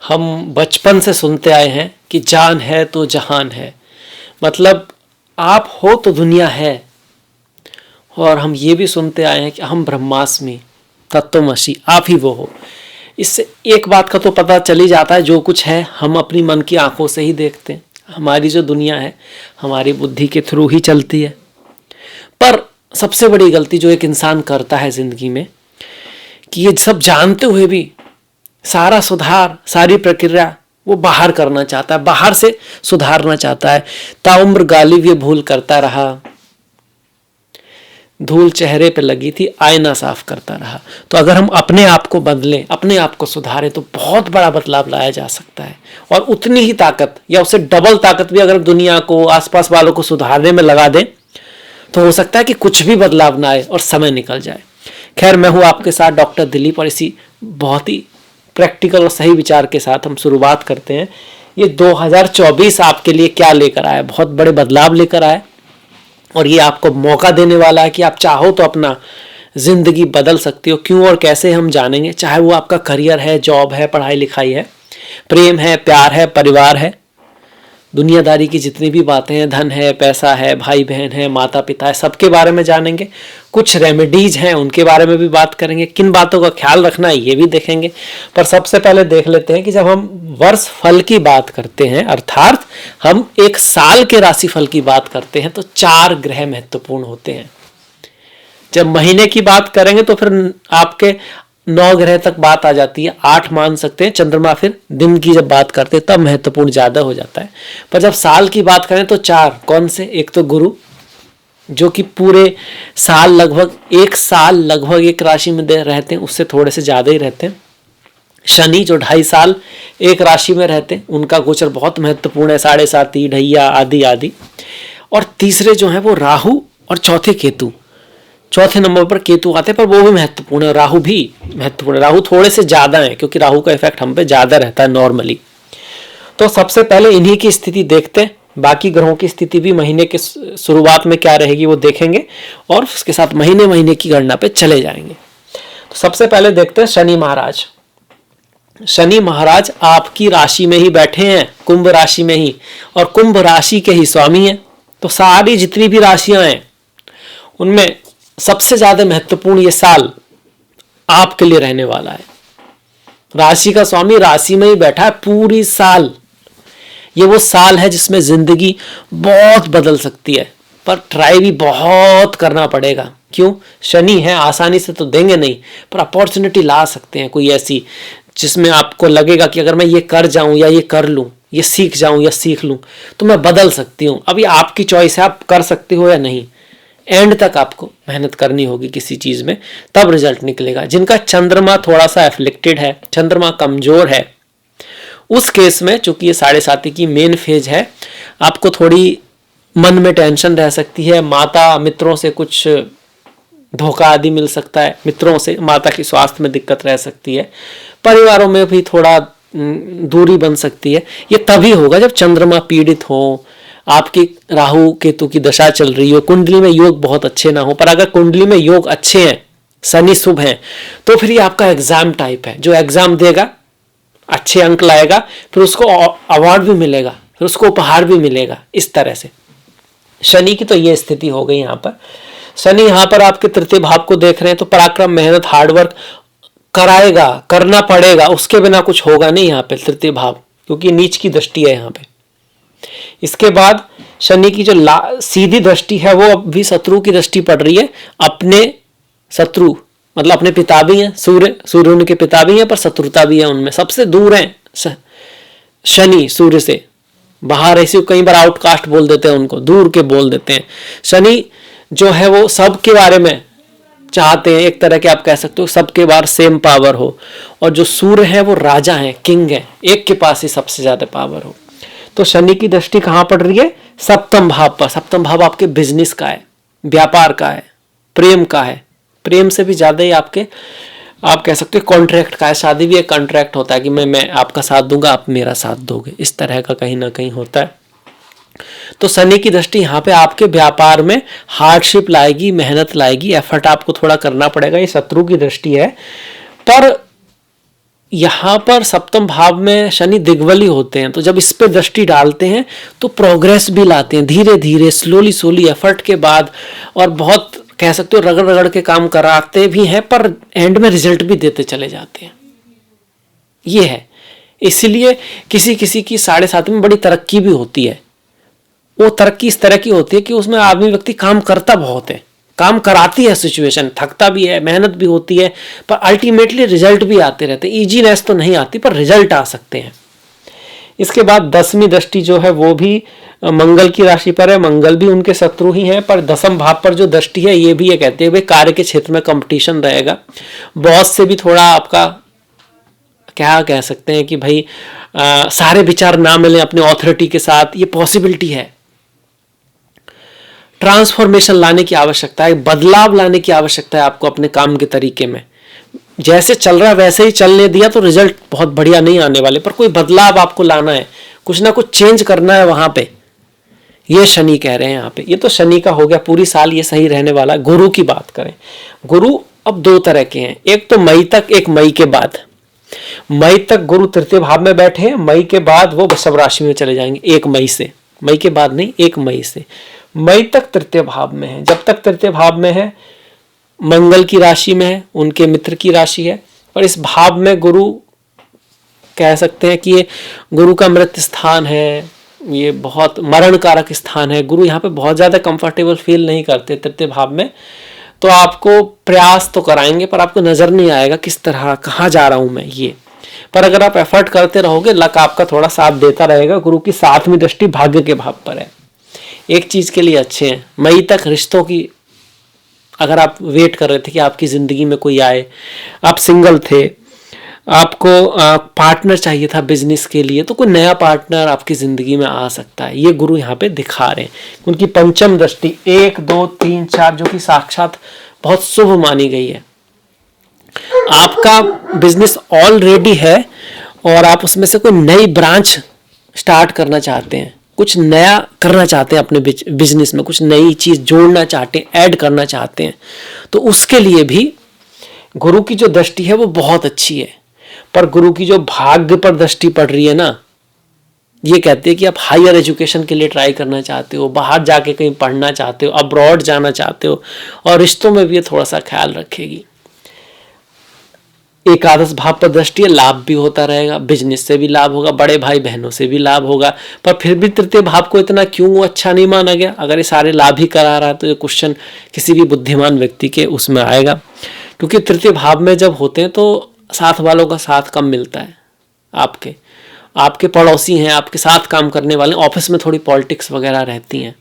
हम बचपन से सुनते आए हैं कि जान है तो जहान है, मतलब आप हो तो दुनिया है। और हम ये भी सुनते आए हैं कि हम ब्रह्मास्मि तत्वमसि, आप ही वो हो। इससे एक बात का तो पता चल ही जाता है, जो कुछ है हम अपनी मन की आंखों से ही देखते हैं। हमारी जो दुनिया है हमारी बुद्धि के थ्रू ही चलती है। पर सबसे बड़ी गलती जो एक इंसान करता है जिंदगी में, कि ये सब जानते हुए भी सारा सुधार, सारी प्रक्रिया वो बाहर करना चाहता है, बाहर से सुधारना चाहता है। ताउम्र गालिब ये भूल करता रहा, धूल चेहरे पे लगी थी आईना साफ करता रहा। तो अगर हम अपने आप को बदलें, अपने आप को सुधारें, तो बहुत बड़ा बदलाव लाया जा सकता है। और उतनी ही ताकत या उससे डबल ताकत भी अगर दुनिया को, आसपास वालों को सुधारने में लगा दें, तो हो सकता है कि कुछ भी बदलाव ना आए और समय निकल जाए। खैर, मैं हूँ आपके साथ डॉक्टर दिलीप, और इसी बहुत ही प्रैक्टिकल और सही विचार के साथ हम शुरुआत करते हैं। ये 2024 आपके लिए क्या लेकर आया? बहुत बड़े बदलाव लेकर आया, और ये आपको मौका देने वाला है कि आप चाहो तो अपना जिंदगी बदल सकते हो। क्यों और कैसे हम जानेंगे। चाहे वो आपका करियर है, जॉब है, पढ़ाई लिखाई है, प्रेम है, प्यार है, परिवार है, दुनियादारी की जितनी भी बातें हैं, धन है, पैसा है, भाई बहन है, माता पिता है, सबके बारे में जानेंगे। कुछ रेमेडीज हैं उनके बारे में भी बात करेंगे, किन बातों का ख्याल रखना है ये भी देखेंगे। पर सबसे पहले देख लेते हैं कि जब हम वर्ष फल की बात करते हैं, अर्थात हम एक साल के राशिफल की बात करते हैं, तो 4 ग्रह महत्वपूर्ण होते हैं। जब महीने की बात करेंगे तो फिर आपके 9 ग्रह तक बात आ जाती है, 8 मान सकते हैं। चंद्रमा फिर दिन की जब बात करते हैं तब महत्वपूर्ण ज्यादा हो जाता है। पर जब साल की बात करें तो 4 कौन से? एक तो गुरु, जो कि पूरे साल लगभग एक राशि में रहते हैं, उससे थोड़े से ज्यादा ही रहते हैं। शनि, जो 2.5 साल एक राशि में रहते हैं, उनका गोचर बहुत महत्वपूर्ण है, 7.5 ढैया आदि आदि। और तीसरे जो है वो राहु, और चौथे केतु। चौथे नंबर पर केतु आते हैं, पर वो भी महत्वपूर्ण है, राहु भी महत्वपूर्ण है। राहु थोड़े से ज्यादा है, क्योंकि राहु का इफेक्ट हम पे ज्यादा रहता है नॉर्मली। तो सबसे पहले इन्हीं की स्थिति देखते हैं, बाकी ग्रहों की स्थिति भी महीने के शुरुआत में क्या रहेगी वो देखेंगे, और उसके साथ महीने महीने की गणना पे चले जाएंगे। तो सबसे पहले देखते हैं शनि महाराज। शनि महाराज आपकी राशि में ही बैठे हैं, कुंभ राशि में ही, और कुंभ राशि के ही स्वामी हैं। तो सारी जितनी भी राशियां हैं उनमें सबसे ज्यादा महत्वपूर्ण ये साल आपके लिए रहने वाला है। राशि का स्वामी राशि में ही बैठा है पूरी साल। ये वो साल है जिसमें जिंदगी बहुत बदल सकती है, पर ट्राई भी बहुत करना पड़ेगा। क्यों? शनि है, आसानी से तो देंगे नहीं, पर अपॉर्चुनिटी ला सकते हैं कोई ऐसी जिसमें आपको लगेगा कि अगर मैं ये कर जाऊं या ये कर लूं, ये सीख जाऊं या सीख लूं, तो मैं बदल सकती हूं। अभी आपकी चॉइस है, आप कर सकते हो या नहीं। एंड तक आपको मेहनत करनी होगी किसी चीज में, तब रिजल्ट निकलेगा। जिनका चंद्रमा थोड़ा सा एफ्लिक्टेड है, चंद्रमा कमजोर है, उस केस में चूंकि ये 7.5 की मेन फेज है, आपको थोड़ी मन में टेंशन रह सकती है। माता मित्रों से कुछ धोखा आदि मिल सकता है, मित्रों से माता की स्वास्थ्य में दिक्कत रह सकती है, परिवारों में भी थोड़ा दूरी बन सकती है। ये तभी होगा जब चंद्रमा पीड़ित हो, आपकी राहु केतु की दशा चल रही हो, कुंडली में योग बहुत अच्छे ना हो। पर अगर कुंडली में योग अच्छे हैं, शनि शुभ हैं, तो फिर ये आपका एग्जाम टाइप है। जो एग्जाम देगा, अच्छे अंक लाएगा, फिर उसको अवार्ड भी मिलेगा, फिर उसको उपहार भी मिलेगा। इस तरह से शनि की तो ये स्थिति हो गई। यहाँ पर शनि यहाँ पर आपके तृतीय भाव को देख रहे हैं, तो पराक्रम, मेहनत, हार्डवर्क कराएगा, करना पड़ेगा, उसके बिना कुछ होगा नहीं यहाँ पे तृतीय भाव, क्योंकि नीच की दृष्टि है यहाँ पे। इसके बाद शनि की जो सीधी दृष्टि है वो अभी शत्रु की दृष्टि पड़ रही है। अपने शत्रु मतलब अपने पिता भी हैं, सूर्य उनके पिता भी हैं, पर शत्रुता भी है उनमें, सबसे दूर हैं शनि सूर्य से। बाहर ऐसे कई बार आउटकास्ट बोल देते हैं, उनको दूर के बोल देते हैं। शनि जो है वो सबके बारे में चाहते हैं, एक तरह के आप कह सकते हो सबके बार सेम पावर हो। और जो सूर्य है वो राजा है, किंग है, एक के पास ही सबसे ज्यादा पावर हो। तो शनि की दृष्टि कहां पड़ रही है? सप्तम भाव पर। सप्तम भाव आपके बिजनेस का है, व्यापार का है, प्रेम का है। प्रेम से भी ज्यादा ही आपके, आप कह सकते हो कॉन्ट्रैक्ट का है। शादी भी एक कॉन्ट्रैक्ट होता है कि मैं आपका साथ दूंगा, आप मेरा साथ दोगे, इस तरह का कहीं ना कहीं होता है। तो शनि की दृष्टि यहाँ पे आपके व्यापार में हार्डशिप लाएगी, मेहनत लाएगी, एफर्ट आपको थोड़ा करना पड़ेगा। ये शत्रु की दृष्टि है, पर यहाँ पर सप्तम भाव में शनि दिग्बली होते हैं, तो जब इस पे दृष्टि डालते हैं तो प्रोग्रेस भी लाते हैं, धीरे धीरे स्लोली स्लोली एफर्ट के बाद, और बहुत कह सकते हो रगड़ रगड़ के काम कराते भी हैं, पर एंड में रिजल्ट भी देते चले जाते हैं। ये है, इसलिए किसी किसी की 7.5 में बड़ी तरक्की भी होती है। वो तरक्की इस तरह की होती है कि उसमें आदमी व्यक्ति काम करता बहुत है, काम कराती है सिचुएशन, थकता भी है, मेहनत भी होती है, पर अल्टीमेटली रिजल्ट भी आते रहते हैं। इजीनेस तो नहीं आती पर रिजल्ट आ सकते हैं। इसके बाद 10वीं दृष्टि जो है वो भी मंगल की राशि पर है। मंगल भी उनके शत्रु ही हैं, पर 10म भाव पर जो दृष्टि है ये भी ये कहते हैं भाई कार्य के क्षेत्र में कंपटीशन रहेगा, बॉस से भी थोड़ा आपका क्या कह सकते हैं कि भाई सारे विचार ना मिले अपने ऑथोरिटी के साथ, ये पॉसिबिलिटी है। ट्रांसफॉर्मेशन लाने की आवश्यकता है, बदलाव लाने की आवश्यकता है आपको अपने काम के तरीके में। जैसे चल रहा है वैसे ही चलने दिया तो रिजल्ट बहुत बढ़िया नहीं आने वाले, पर कोई बदलाव आपको लाना है, कुछ ना कुछ चेंज करना है वहां पे। ये शनि कह रहे हैं यहाँ पे। ये तो शनि का हो गया, पूरी साल ये सही रहने वाला। गुरु की बात करें, गुरु अब 2 तरह के हैं, एक तो मई तक, एक मई के बाद। मई तक गुरु तृतीय भाव में बैठे हैं, मई के बाद वो वृषभ राशि में चले जाएंगे। 1 मई से, मई के बाद नहीं, 1 मई से। मई तक तृतीय भाव में है। जब तक तृतीय भाव में है, मंगल की राशि में है, उनके मित्र की राशि है, और इस भाव में गुरु कह सकते हैं कि ये गुरु का मृत स्थान है, ये बहुत मरण कारक स्थान है। गुरु यहाँ पे बहुत ज्यादा कंफर्टेबल फील नहीं करते तृतीय भाव में, तो आपको प्रयास तो कराएंगे पर आपको नजर नहीं आएगा किस तरह कहाँ जा रहा हूं मैं ये। पर अगर आप एफर्ट करते रहोगे, लक आपका थोड़ा साथ देता रहेगा। गुरु की 7वीं दृष्टि भाग्य के भाव पर है। एक चीज के लिए अच्छे हैं, मई तक रिश्तों की, अगर आप वेट कर रहे थे कि आपकी जिंदगी में कोई आए, आप सिंगल थे, आपको पार्टनर चाहिए था बिजनेस के लिए, तो कोई नया पार्टनर आपकी जिंदगी में आ सकता है। ये गुरु यहाँ पे दिखा रहे हैं। उनकी 5म दृष्टि 1, 2, 3, 4 जो कि साक्षात बहुत शुभ मानी गई है। आपका बिजनेस ऑलरेडी है और आप उसमें से कोई नई ब्रांच स्टार्ट करना चाहते हैं, कुछ नया करना चाहते हैं अपने बिजनेस में, कुछ नई चीज जोड़ना चाहते हैं, ऐड करना चाहते हैं, तो उसके लिए भी गुरु की जो दृष्टि है वो बहुत अच्छी है। पर गुरु की जो भाग्य पर दृष्टि पड़ रही है ना, ये कहते हैं कि आप हायर एजुकेशन के लिए ट्राई करना चाहते हो, बाहर जाके कहीं पढ़ना चाहते हो, अब्रॉड जाना चाहते हो, और रिश्तों में भी ये थोड़ा सा ख्याल रखेगी। एकादश भाव पर दृष्टि है, लाभ भी होता रहेगा, बिजनेस से भी लाभ होगा, बड़े भाई बहनों से भी लाभ होगा। पर फिर भी तृतीय भाव को इतना क्यों अच्छा नहीं माना गया? अगर ये सारे लाभ ही करा रहा है तो ये क्वेश्चन किसी भी बुद्धिमान व्यक्ति के उसमें आएगा, क्योंकि तृतीय भाव में जब होते हैं तो साथ वालों का साथ कम मिलता है। आपके पड़ोसी हैं, आपके साथ काम करने वाले, ऑफिस में थोड़ी पॉलिटिक्स वगैरह रहती हैं,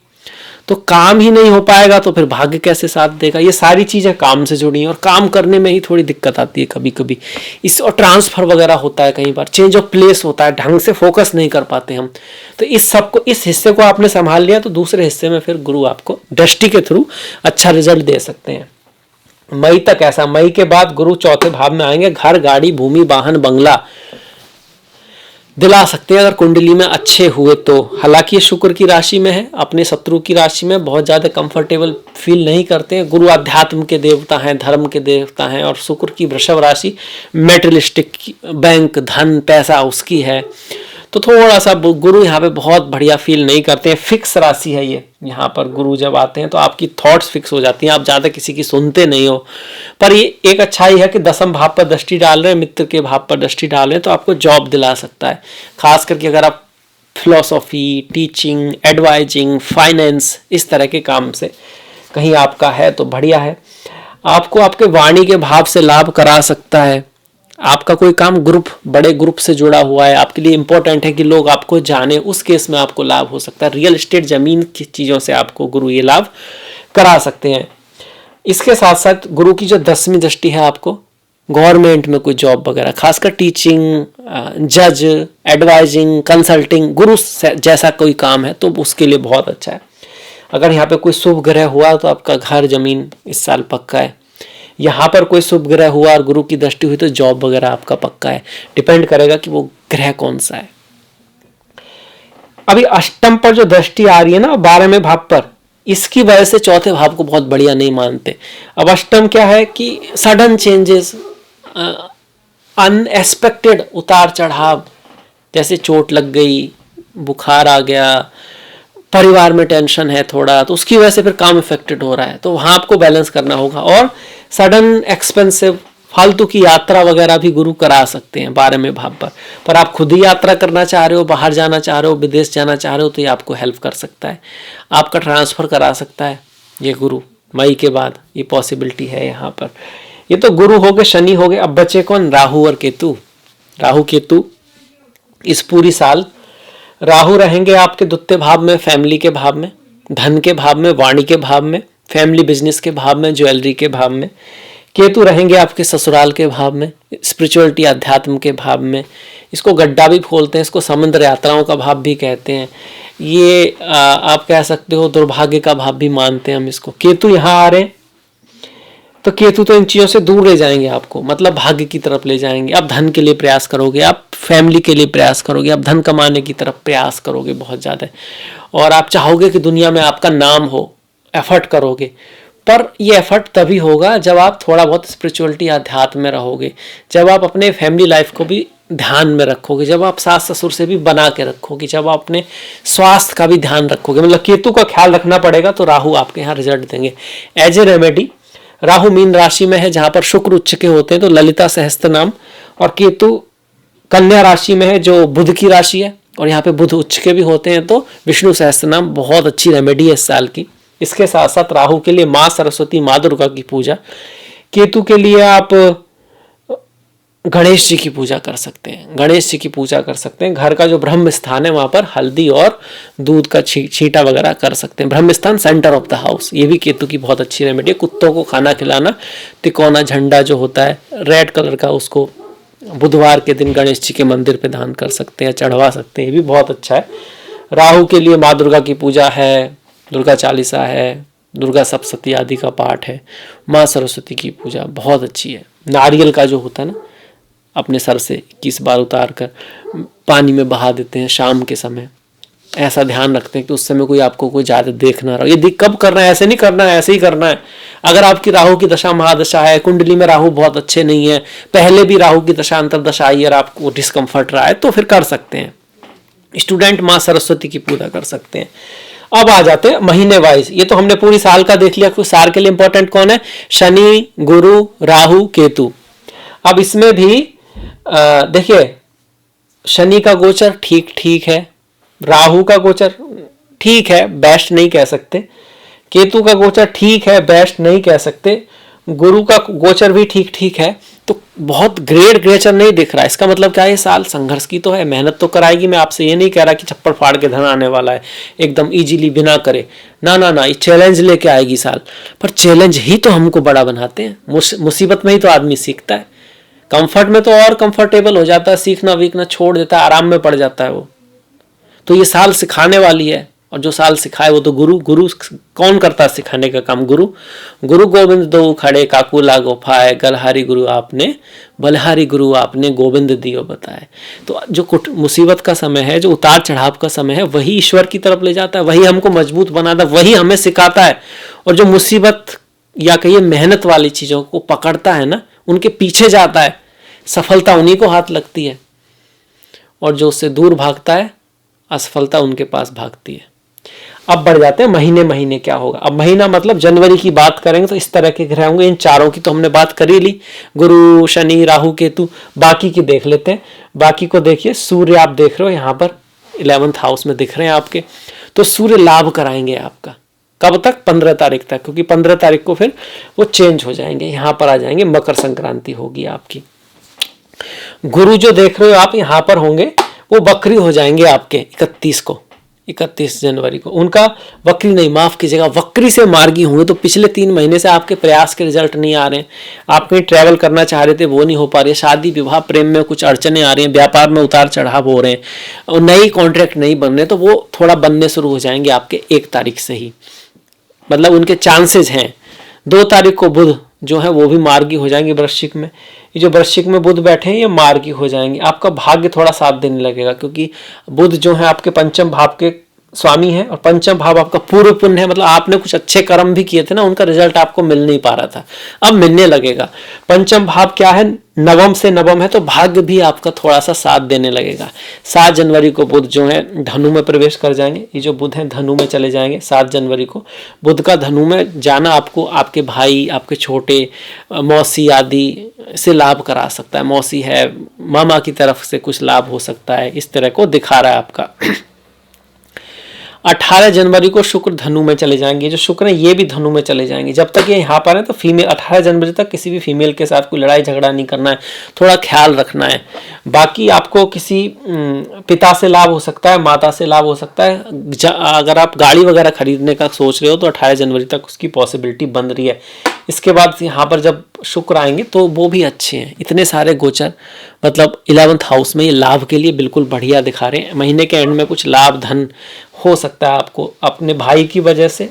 तो काम ही नहीं हो पाएगा तो फिर भाग्य कैसे साथ देगा? ये सारी चीजें काम से जुड़ी हैं और काम करने में ही थोड़ी दिक्कत आती है कभी कभी। इस और ट्रांसफर वगैरह होता है, कई बार चेंज ऑफ प्लेस होता है, ढंग से फोकस नहीं कर पाते हम। तो इस हिस्से को आपने संभाल लिया तो दूसरे हिस्से में फिर गुरु आपको दृष्टि के थ्रू अच्छा रिजल्ट दे सकते हैं। मई तक ऐसा। मई के बाद गुरु चौथे भाव में आएंगे, घर, गाड़ी, भूमि, वाहन, बंगला दिला सकते हैं अगर कुंडली में अच्छे हुए तो। हालांकि ये शुक्र की राशि में है, अपने शत्रु की राशि में, बहुत ज्यादा कंफर्टेबल फील नहीं करते हैं। गुरु अध्यात्म के देवता हैं, धर्म के देवता हैं, और शुक्र की वृषभ राशि मेटेरियलिस्टिक, बैंक, धन, पैसा उसकी है, तो थोड़ा सा गुरु यहाँ पे बहुत बढ़िया फील नहीं करते हैं। फिक्स राशि है ये, यहाँ पर गुरु जब आते हैं तो आपकी थॉट्स फिक्स हो जाती हैं, आप ज्यादा किसी की सुनते नहीं हो। पर ये एक अच्छाई है कि 10म भाव पर दृष्टि डाल रहे हैं, मित्र के भाव पर दृष्टि डाल रहे हैं, तो आपको जॉब दिला सकता है। खास करके अगर आप फिलोसॉफी, टीचिंग, एडवाइजिंग, फाइनेंस, इस तरह के काम से कहीं आपका है तो बढ़िया है। आपको आपके वाणी के भाव से लाभ करा सकता है। आपका कोई काम ग्रुप, बड़े ग्रुप से जुड़ा हुआ है, आपके लिए इंपॉर्टेंट है कि लोग आपको जाने, उस केस में आपको लाभ हो सकता है। रियल एस्टेट, जमीन की चीजों से आपको गुरु ये लाभ करा सकते हैं। इसके साथ साथ गुरु की जो 10वीं दृष्टि है, आपको गवर्नमेंट में कोई जॉब वगैरह, खासकर टीचिंग, जज, एडवाइजिंग, कंसल्टिंग, गुरु जैसा कोई काम है तो उसके लिए बहुत अच्छा है। अगर यहाँ पे कोई शुभ ग्रह हुआ तो आपका घर, जमीन इस साल पक्का है। यहाँ पर कोई शुभ ग्रह हुआ और गुरु की दृष्टि हुई तो जॉब वगैरह आपका पक्का है। डिपेंड करेगा कि वो ग्रह कौन सा है। अभी अष्टम पर जो दृष्टि आ रही है ना 12वें भाव पर, इसकी वजह से चौथे भाव को बहुत बढ़िया नहीं मानते। अब अष्टम क्या है कि सडन चेंजेस, अनएक्सपेक्टेड उतार चढ़ाव, जैसे चोट लग गई, बुखार आ गया, परिवार में टेंशन है थोड़ा, तो उसकी वजह से फिर काम इफेक्टेड हो रहा है, तो वहां आपको बैलेंस करना होगा। और सडन एक्सपेंसिव फालतू की यात्रा वगैरह भी गुरु करा सकते हैं 12वें भाव पर आप खुद ही यात्रा करना चाह रहे हो, बाहर जाना चाह रहे हो, विदेश जाना चाह रहे हो, तो ये आपको हेल्प कर सकता है, आपका ट्रांसफर करा सकता है ये गुरु मई के बाद, ये पॉसिबिलिटी है यहाँ पर। ये तो गुरु हो गए, शनि हो गए। अब बचे कौन? राहु और केतु। राहु केतु इस पूरी साल, राहु रहेंगे आपके द्वितीय भाव में, फैमिली के भाव में, धन के भाव में, वाणी के भाव में, फैमिली बिजनेस के भाव में, ज्वेलरी के भाव में। केतु रहेंगे आपके ससुराल के भाव में, स्पिरिचुअलिटी अध्यात्म के भाव में। इसको गड्ढा भी बोलते हैं, इसको समुद्र यात्राओं का भाव भी कहते हैं। ये आप कह सकते हो दुर्भाग्य का भाव भी मानते हैं हम इसको। केतु यहाँ आ रहे हैं तो केतु तो इन चीज़ों से दूर ले जाएंगे आपको, मतलब भाग्य की तरफ ले जाएंगे। आप धन के लिए प्रयास करोगे, आप फैमिली के लिए प्रयास करोगे, आप धन कमाने की तरफ प्रयास करोगे बहुत ज़्यादा, और आप चाहोगे कि दुनिया में आपका नाम हो, एफर्ट करोगे। पर ये एफर्ट तभी होगा जब आप थोड़ा बहुत स्पिरिचुअलिटी अध्यात्म में रहोगे, जब आप अपने फैमिली लाइफ को भी ध्यान में रखोगे, जब आप सास ससुर से भी बना के रखोगे, जब आप अपने स्वास्थ्य का भी ध्यान रखोगे, मतलब केतु का ख्याल रखना पड़ेगा। तो राहु आपके यहाँ रिजल्ट देंगे। एज ए रेमेडी, राहु मीन राशि में है जहां पर शुक्र उच्च के होते हैं तो ललिता सहस्त्र नाम, और केतु कन्या राशि में है जो बुध की राशि है और यहाँ पे बुध उच्च के भी होते हैं तो विष्णु सहस्त्र नाम बहुत अच्छी रेमेडी है इस साल की। इसके साथ साथ राहु के लिए माँ सरस्वती, माँ दुर्गा की पूजा, केतु के लिए आप गणेश जी की पूजा कर सकते हैं, गणेश जी की पूजा कर सकते हैं। घर का जो ब्रह्म स्थान है वहां पर हल्दी और दूध का छींटा वगैरह कर सकते हैं। ब्रह्म स्थान सेंटर ऑफ द हाउस, ये भी केतु की बहुत अच्छी रेमेडी है। कुत्तों को खाना खिलाना, तिकोना झंडा जो होता है रेड कलर का, उसको बुधवार के दिन गणेश जी के मंदिर पे दान कर सकते हैं, चढ़वा सकते हैं, ये भी बहुत अच्छा है। राहु के लिए माँ दुर्गा की पूजा है, दुर्गा चालीसा है, दुर्गा सप्तशती आदि का पाठ है, माँ सरस्वती की पूजा बहुत अच्छी है। नारियल का जो होता है ना, अपने सर से 21 बार उतार कर पानी में बहा देते हैं शाम के समय। ऐसा ध्यान रखते हैं कि उस समय कोई आपको कोई ज़्यादा देख ना रहा। ये कब करना है, ऐसे नहीं करना है, ऐसे ही करना है। अगर आपकी राहु की दशा महादशा है, कुंडली में राहु बहुत अच्छे नहीं है, पहले भी राहु की दशा अंतरदशा आई और आपको डिस्कम्फर्ट रहा है, तो फिर कर सकते हैं। स्टूडेंट माँ सरस्वती की पूजा कर सकते हैं। अब आ जाते हैं महीने वाइज। ये तो हमने पूरी साल का देख लिया। साल के लिए इंपॉर्टेंट कौन है? शनि, गुरु, राहु, केतु। अब इसमें भी देखिए, शनि का गोचर ठीक ठीक है, राहु का गोचर ठीक है, बेस्ट नहीं कह सकते, केतु का गोचर ठीक है, बेस्ट नहीं कह सकते, गुरु का गोचर भी ठीक ठीक है। तो बहुत ग्रेट गोचर नहीं दिख रहा है। इसका मतलब क्या है? ये साल संघर्ष की तो है, मेहनत तो कराएगी। मैं आपसे ये नहीं कह रहा कि छप्पड़ फाड़ के धन आने वाला है एकदम इजीली बिना करे, ना ना ना, ये चैलेंज लेके आएगी साल। पर चैलेंज ही तो हमको बड़ा बनाते हैं। मुसीबत में ही तो आदमी सीखता है। कंफर्ट में तो और कंफर्टेबल हो जाता है, सीखना वीखना छोड़ देता है, आराम में पड़ जाता है वो। तो ये साल सिखाने वाली है, और जो साल सिखाए वो तो गुरु कौन करता है सिखाने का काम? गुरु गोविंद दो खड़े काकू लागो फाए, गलहारी गुरु आपने बलहारी गुरु आपने गोविंद दियो बताए। तो जो मुसीबत का समय है, जो उतार चढ़ाव का समय है, वही ईश्वर की तरफ ले जाता है, वही हमको मजबूत बनाता है, वही हमें सिखाता है। और जो मुसीबत या कहिए मेहनत वाली चीज़ों को पकड़ता है ना, उनके पीछे जाता है, सफलता उन्हीं को हाथ लगती है। और जो उससे दूर भागता है, असफलता उनके पास भागती है। अब बढ़ जाते हैं महीने महीने क्या होगा। अब महीना मतलब जनवरी की बात करेंगे तो इस तरह के ग्रह होंगे। इन चारों की तो हमने बात कर ही ली, गुरु, शनि, राहु, केतु। बाकी की देख लेते हैं। बाकी को देखिए, सूर्य आप देख रहे हो यहाँ पर 11th हाउस में दिख रहे हैं आपके। तो सूर्य लाभ कराएंगे आपका। कब तक? 15 तारीख तक, क्योंकि 15 तारीख को फिर वो चेंज हो जाएंगे, यहाँ पर आ जाएंगे, मकर संक्रांति होगी आपकी। गुरु जो देख रहे हो आप यहाँ पर होंगे, वो वक्री हो जाएंगे आपके 31 जनवरी को। उनका वक्री नहीं, माफ कीजिएगा, वक्री से मार्गी होंगे। तो पिछले 3 महीने से आपके प्रयास के रिजल्ट नहीं आ रहे हैं। आप कहीं ट्रैवल करना चाह रहे थे, वो नहीं हो पा रही है। शादी विवाह प्रेम में कुछ अड़चने आ रही हैं, व्यापार में उतार चढ़ाव हो रहे हैं, और नई कॉन्ट्रैक्ट नहीं बन रहे, तो वो थोड़ा बनने शुरू हो जाएंगे आपके 1 तारीख से ही। मतलब उनके चांसेस हैं। 2 तारीख को बुध जो है वो भी मार्गी हो जाएंगे वृश्चिक में। ये जो वृश्चिक में बुध बैठे हैं ये मार्गी हो जाएंगे। आपका भाग्य थोड़ा साथ देने लगेगा, क्योंकि बुध जो है आपके पंचम भाव के स्वामी है और पंचम भाव आपका पूर्व पुण्य है, मतलब आपने कुछ अच्छे कर्म भी किए थे ना, उनका रिजल्ट आपको मिल नहीं पा रहा था, अब मिलने लगेगा। पंचम भाव क्या है, नवम से नवम है, तो भाग्य भी आपका थोड़ा सा साथ देने लगेगा। 7 जनवरी को बुध जो है धनु में प्रवेश कर जाएंगे, ये जो बुध है धनु में चले जाएंगे 7 जनवरी को। बुध का धनु में जाना आपको आपके भाई, आपके छोटे मौसी आदि से लाभ करा सकता है। मौसी है, मामा की तरफ से कुछ लाभ हो सकता है, इस तरह को दिखा रहा है आपका। 18 जनवरी को शुक्र धनु में चले जाएंगे, जो शुक्र है ये भी धनु में चले जाएंगे। जब तक ये यहाँ पर है तो फीमेल 18 जनवरी तक किसी भी फीमेल के साथ कोई लड़ाई झगड़ा नहीं करना है, थोड़ा ख्याल रखना है। बाकी आपको किसी पिता से लाभ हो सकता है, माता से लाभ हो सकता है। अगर आप गाड़ी वगैरह खरीदने का सोच रहे हो तो 18 जनवरी तक उसकी पॉसिबिलिटी बन रही है। इसके बाद यहाँ पर जब शुक्र आएंगे तो वो भी अच्छे हैं। इतने सारे गोचर मतलब 11th हाउस में ये लाभ के लिए बिल्कुल बढ़िया दिखा रहे हैं। महीने के एंड में कुछ लाभ धन हो सकता है आपको अपने भाई की वजह से,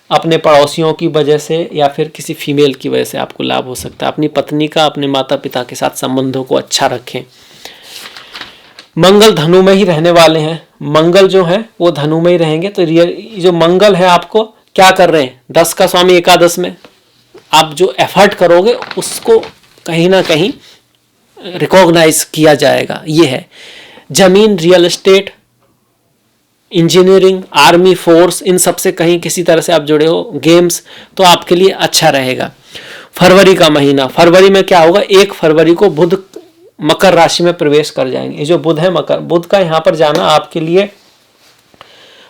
अपने पड़ोसियों की वजह से, या फिर किसी फीमेल की वजह से आपको लाभ हो सकता है। अपनी पत्नी का, अपने माता पिता के साथ संबंधों को अच्छा रखें। मंगल धनु में ही रहने वाले हैं, मंगल जो है वो धनु में ही रहेंगे। तो जो मंगल है आपको क्या कर रहे हैं, 10 का स्वामी एकादश में, आप जो एफर्ट करोगे उसको कहीं ना कहीं रिकॉग्नाइज किया जाएगा। ये है जमीन, real estate, engineering, army force, इन सब से कहीं किसी तरह से आप जुड़े हो, गेम्स, तो आपके लिए अच्छा रहेगा। फरवरी का महीना, फरवरी में क्या होगा, 1 फरवरी को बुध मकर राशि में प्रवेश कर जाएंगे। ये जो बुध है मकर, बुध का यहाँ पर जाना आपके लिए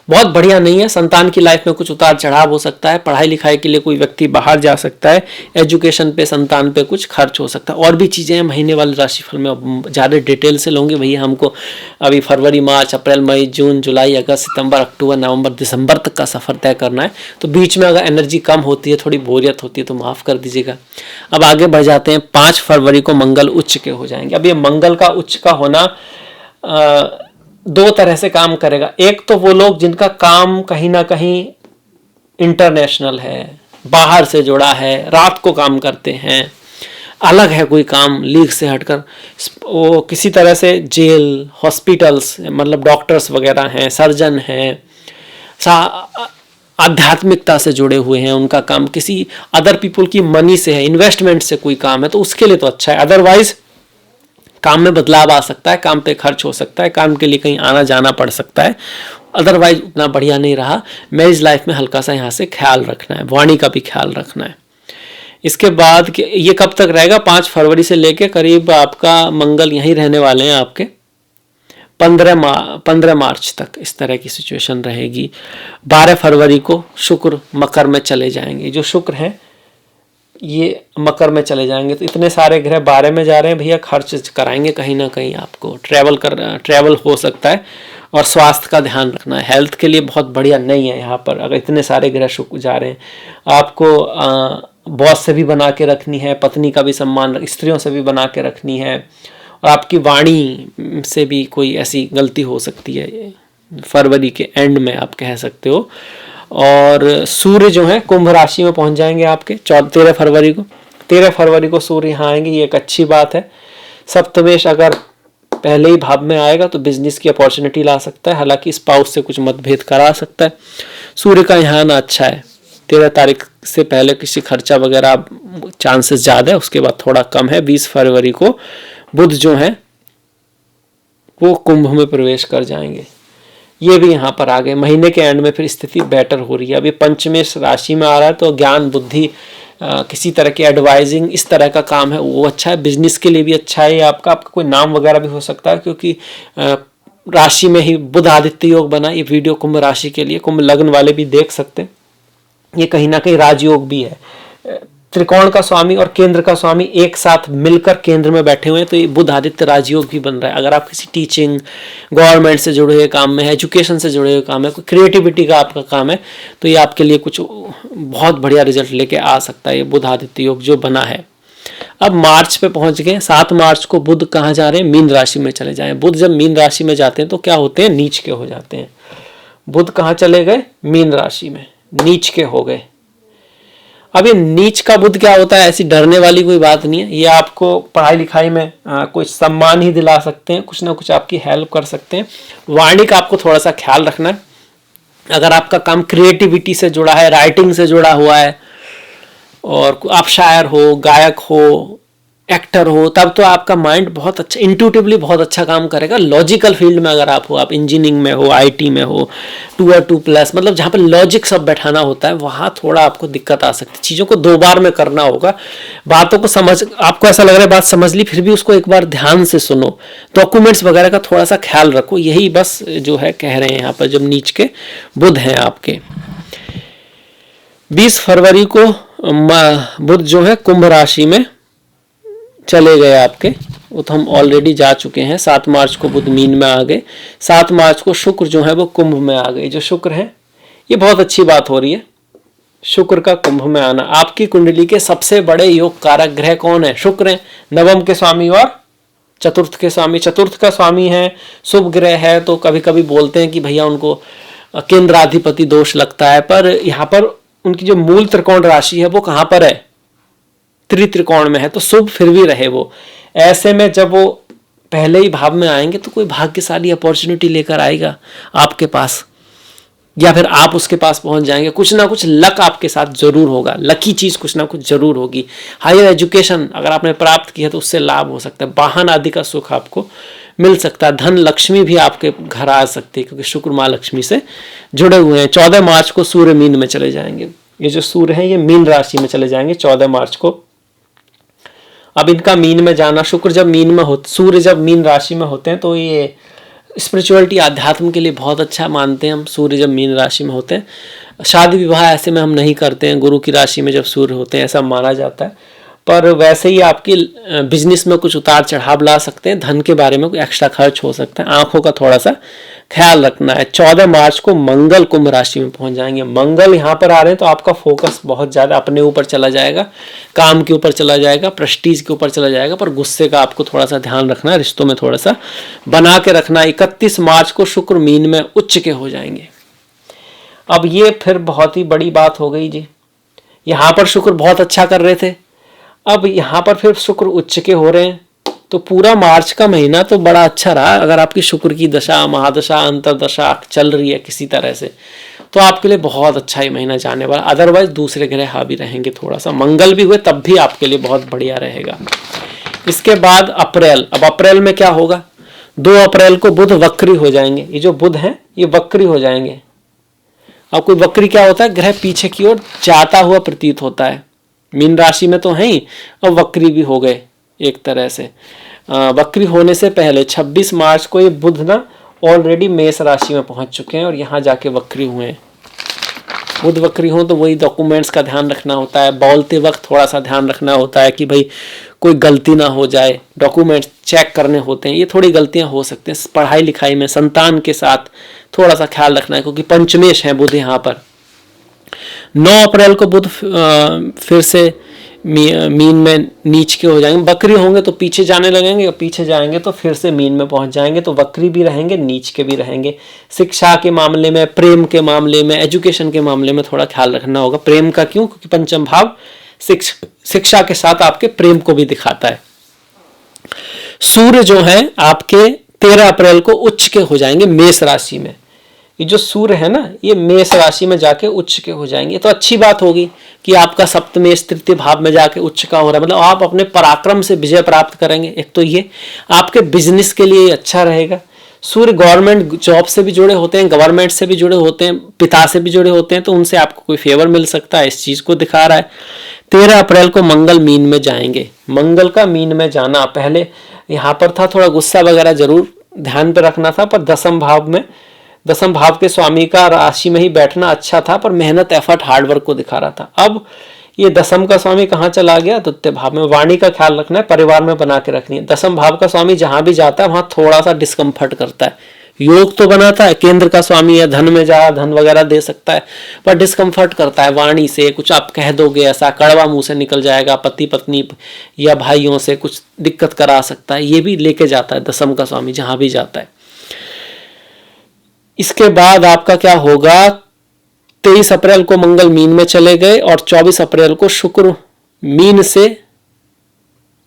बहुत बढ़िया नहीं है। संतान की लाइफ में कुछ उतार चढ़ाव हो सकता है, पढ़ाई लिखाई के लिए कोई व्यक्ति बाहर जा सकता है, एजुकेशन पे, संतान पे कुछ खर्च हो सकता है, और भी चीज़ें हैं। महीने वाले राशिफल में ज़्यादा डिटेल से लोगे भैया, हमको अभी फरवरी, मार्च, अप्रैल, मई, जून, जुलाई, अगस्त, सितंबर, अक्टूबर, नवंबर, दिसंबर तक का सफ़र तय करना है। तो बीच में अगर एनर्जी कम होती है, थोड़ी बोरियत होती है तो माफ़ कर दीजिएगा। अब आगे बढ़ जाते हैं। 5 फरवरी को मंगल उच्च के हो जाएंगे। अब ये मंगल का उच्च का होना 2 तरह से काम करेगा। एक तो वो लोग जिनका काम कहीं ना कहीं इंटरनेशनल है, बाहर से जुड़ा है, रात को काम करते हैं, अलग है कोई काम लीग से हटकर, वो किसी तरह से जेल, हॉस्पिटल्स, मतलब डॉक्टर्स वगैरह हैं, सर्जन हैं, आध्यात्मिकता से जुड़े हुए हैं, उनका काम किसी अदर पीपल की मनी से है, इन्वेस्टमेंट से कोई काम है, तो उसके लिए तो अच्छा है। अदरवाइज काम में बदलाव आ सकता है, काम पे खर्च हो सकता है, काम के लिए कहीं आना जाना पड़ सकता है, अदरवाइज उतना बढ़िया नहीं रहा। मैरिज लाइफ में हल्का सा यहाँ से ख्याल रखना है, वाणी का भी ख्याल रखना है। इसके बाद ये कब तक रहेगा, 5 फरवरी से लेके करीब आपका मंगल यहीं रहने वाले हैं आपके 15 मार्च तक, इस तरह की सिचुएशन रहेगी। 12 फरवरी को शुक्र मकर में चले जाएंगे। जो शुक्र हैं ये मकर में चले जाएंगे, तो इतने सारे ग्रह 12 में जा रहे हैं भैया, खर्च कराएंगे कहीं ना कहीं, आपको ट्रैवल हो सकता है, और स्वास्थ्य का ध्यान रखना है। हेल्थ के लिए बहुत बढ़िया नहीं है यहाँ पर, अगर इतने सारे ग्रह शुक्र जा रहे हैं। आपको बॉस से भी बना के रखनी है, पत्नी का भी सम्मान, स्त्रियों से भी बना के रखनी है, और आपकी वाणी से भी कोई ऐसी गलती हो सकती है, फरवरी के एंड में आप कह सकते हो। और सूर्य जो है कुंभ राशि में पहुंच जाएंगे आपके 13 फरवरी को। 13 फरवरी को सूर्य यहाँ आएंगे, ये एक अच्छी बात है। सप्तमेश अगर पहले ही भाव में आएगा तो बिजनेस की अपॉर्चुनिटी ला सकता है, हालांकि स्पाउस से कुछ मतभेद करा सकता है। सूर्य का यहाँ आना अच्छा है। 13 तारीख से पहले किसी खर्चा वगैरह चांसेस ज़्यादा है, उसके बाद थोड़ा कम है। 20 फरवरी को बुध जो है वो कुंभ में प्रवेश कर जाएंगे, ये भी यहाँ पर आ गए। महीने के एंड में फिर स्थिति बेटर हो रही है। अभी पंचमेश राशि में आ रहा है, तो ज्ञान बुद्धि, किसी तरह की एडवाइजिंग, इस तरह का काम है वो अच्छा है। बिजनेस के लिए भी अच्छा है। आपका कोई नाम वगैरह भी हो सकता है, क्योंकि राशि में ही बुध आदित्य योग बना। ये वीडियो कुंभ राशि के लिए, कुंभ लग्न वाले भी देख सकते हैं। ये कहीं ना कहीं राजयोग भी है। त्रिकोण का स्वामी और केंद्र का स्वामी एक साथ मिलकर केंद्र में बैठे हुए हैं, तो ये बुध आदित्य राजयोग भी बन रहा है। अगर आप किसी टीचिंग, गवर्नमेंट से जुड़े हुए काम में है, एजुकेशन से जुड़े हुए काम है, कोई क्रिएटिविटी का आपका काम है, तो ये आपके लिए कुछ बहुत बढ़िया रिजल्ट लेके आ सकता है, ये बुध आदित्य योग जो बना है। अब मार्च पे पहुंच गए। 7 मार्च को बुध कहाँ जा रहे हैं, मीन राशि में चले जाएं। बुध जब मीन राशि में जाते हैं तो क्या होते हैं, नीच के हो जाते हैं। बुध कहाँ चले गए, मीन राशि में, नीच के हो गए। अब ये नीच का बुध क्या होता है, ऐसी डरने वाली कोई बात नहीं है। ये आपको पढ़ाई लिखाई में कुछ सम्मान ही दिला सकते हैं, कुछ ना कुछ आपकी हेल्प कर सकते हैं। वाणी का आपको थोड़ा सा ख्याल रखना है। अगर आपका काम क्रिएटिविटी से जुड़ा है, राइटिंग से जुड़ा हुआ है, और आप शायर हो, गायक हो, एक्टर हो, तब तो आपका माइंड बहुत अच्छा, इंट्यूटिवली बहुत अच्छा काम करेगा। लॉजिकल फील्ड में अगर आप हो, आप इंजीनियरिंग में हो, आईटी में हो, 2 और 2+, मतलब जहाँ पर लॉजिक सब बैठाना होता है, वहाँ थोड़ा आपको दिक्कत आ सकती है। चीज़ों को 2 बार में करना होगा, बातों को समझ, आपको ऐसा लग रहा है बात समझ ली, फिर भी उसको एक बार ध्यान से सुनो, डॉक्यूमेंट्स वगैरह का थोड़ा सा ख्याल रखो। यही बस जो है कह रहे हैं यहाँ पर, जब नीच के बुध हैं आपके। 20 फरवरी को बुध जो है कुंभ राशि में चले गए आपके, वो तो हम ऑलरेडी जा चुके हैं। 7 मार्च को बुध मीन में आ गए, 7 मार्च को शुक्र जो है वो कुंभ में आ गए। जो शुक्र है ये बहुत अच्छी बात हो रही है, शुक्र का कुंभ में आना। आपकी कुंडली के सबसे बड़े योग कारक ग्रह कौन है? शुक्र है, नवम के स्वामी और चतुर्थ के स्वामी। चतुर्थ का स्वामी है, शुभ ग्रह है, तो कभी कभी बोलते हैं कि भैया उनको केंद्राधिपति दोष लगता है, पर यहाँ पर उनकी जो मूल त्रिकोण राशि है वो कहाँ पर है? त्रिकोण में है, तो शुभ फिर भी रहे वो। ऐसे में जब वो पहले ही भाव में आएंगे तो कोई भाग्यशाली अपॉर्चुनिटी लेकर आएगा आपके पास, या फिर आप उसके पास पहुंच जाएंगे। कुछ ना कुछ लक आपके साथ जरूर होगा, लकी चीज कुछ ना कुछ जरूर होगी। हायर एजुकेशन अगर आपने प्राप्त किया तो उससे लाभ हो सकता है, वाहन आदि का सुख आपको मिल सकता है, धन लक्ष्मी भी आपके घर आ सकती है, क्योंकि शुक्र माँ लक्ष्मी से जुड़े हुए हैं। 14 मार्च को सूर्य मीन में चले जाएंगे। ये जो सूर्य है ये मीन राशि में चले जाएंगे 14 मार्च को। अब इनका मीन में जाना, शुक्र जब मीन में हो, सूर्य जब मीन राशि में होते हैं तो ये स्पिरिचुअलिटी, आध्यात्म के लिए बहुत अच्छा मानते हैं हम, सूर्य जब मीन राशि में होते हैं। शादी विवाह ऐसे में हम नहीं करते हैं, गुरु की राशि में जब सूर्य होते हैं ऐसा माना जाता है। पर वैसे ही आपकी बिजनेस में कुछ उतार चढ़ाव ला सकते हैं, धन के बारे में कोई एक्स्ट्रा खर्च हो सकता है, आंखों का थोड़ा सा ख्याल रखना है। 14 मार्च को मंगल कुंभ राशि में पहुंच जाएंगे। मंगल यहाँ पर आ रहे हैं तो आपका फोकस बहुत ज़्यादा अपने ऊपर चला जाएगा, काम के ऊपर चला जाएगा, प्रेस्टीज के ऊपर चला जाएगा, पर गुस्से का आपको थोड़ा सा ध्यान रखना है, रिश्तों में थोड़ा सा बना के रखना। 31 मार्च को शुक्र मीन में उच्च के हो जाएंगे। अब ये फिर बहुत ही बड़ी बात हो गई जी, यहाँ पर शुक्र बहुत अच्छा कर रहे थे, अब यहाँ पर फिर शुक्र उच्च के हो रहे हैं, तो पूरा मार्च का महीना तो बड़ा अच्छा रहा। अगर आपकी शुक्र की दशा, महादशा, अंतरदशा चल रही है किसी तरह से, तो आपके लिए बहुत अच्छा ही महीना जाने वाला। अदरवाइज दूसरे ग्रह हावी रहेंगे, थोड़ा सा मंगल भी हुए तब भी आपके लिए बहुत बढ़िया रहेगा। इसके बाद अप्रैल, अब अप्रैल में क्या होगा? 2 अप्रैल को बुध वक्री हो जाएंगे। ये जो बुध है ये वक्री हो जाएंगे। अब कोई वक्री क्या होता है? ग्रह पीछे की ओर जाता हुआ प्रतीत होता है। मीन राशि में तो है ही, और वक्री भी हो गए एक तरह से। वक्री होने से पहले 26 मार्च को ये बुध ना ऑलरेडी मेष राशि में पहुंच चुके हैं और यहाँ जाके वक्री हुए हैं। बुध वक्री हो तो वही डॉक्यूमेंट्स का ध्यान रखना होता है, बोलते वक्त थोड़ा सा ध्यान रखना होता है कि भाई कोई गलती ना हो जाए, डॉक्यूमेंट्स चेक करने होते हैं, ये थोड़ी गलतियां हो सकती हैं। पढ़ाई लिखाई में संतान के साथ थोड़ा सा ख्याल रखना है, क्योंकि पंचमेश है बुध यहाँ पर। 9 अप्रैल को बुध फिर से मीन में नीच के हो जाएंगे। वक्री होंगे तो पीछे जाने लगेंगे, और पीछे जाएंगे तो फिर से मीन में पहुंच जाएंगे, तो वक्री भी रहेंगे, नीच के भी रहेंगे। शिक्षा के मामले में, प्रेम के मामले में, एजुकेशन के मामले में थोड़ा ख्याल रखना होगा। प्रेम का क्यों? क्योंकि पंचम भाव शिक्षा के साथ आपके प्रेम को भी दिखाता है। सूर्य जो है आपके 13 अप्रैल को उच्च के हो जाएंगे मेष राशि में। ये जो सूर्य है ना, ये मेष राशि में जाके उच्च के हो जाएंगे, तो अच्छी बात होगी कि आपका सप्तमेश तृतीय भाव में जाके उच्च का हो रहा है, मतलब आप अपने पराक्रम से विजय प्राप्त करेंगे। एक तो ये आपके बिजनेस के लिए अच्छा रहेगा। सूर्य गवर्नमेंट जॉब से भी जुड़े होते हैं, गवर्नमेंट से भी जुड़े होते हैं, पिता से भी जुड़े होते हैं, तो उनसे आपको कोई फेवर मिल सकता है, इस चीज को दिखा रहा है। 13 अप्रैल को मंगल मीन में जाएंगे। मंगल का मीन में जाना, पहले यहाँ पर था थोड़ा गुस्सा वगैरह जरूर ध्यान पे रखना था, पर दसम भाव के स्वामी का राशि में ही बैठना अच्छा था, पर मेहनत, एफर्ट, हार्डवर्क को दिखा रहा था। अब ये दसम का स्वामी कहाँ चला गया? द्वितीय भाव में। वाणी का ख्याल रखना है, परिवार में बना के रखनी है। दसम भाव का स्वामी जहां भी जाता है वहां थोड़ा सा डिस्कम्फर्ट करता है। योग तो बनाता है, केंद्र का स्वामी है, धन में जा धन वगैरह दे सकता है, पर डिस्कम्फर्ट करता है वाणी से। कुछ आप कह दोगे ऐसा कड़वा मुंह से निकल जाएगा, पति पत्नी या भाइयों से कुछ दिक्कत करा सकता है, ये भी लेके जाता है दसम का स्वामी जहां भी जाता है। इसके बाद आपका क्या होगा? 23 अप्रैल को मंगल मीन में चले गए और 24 अप्रैल को शुक्र मीन से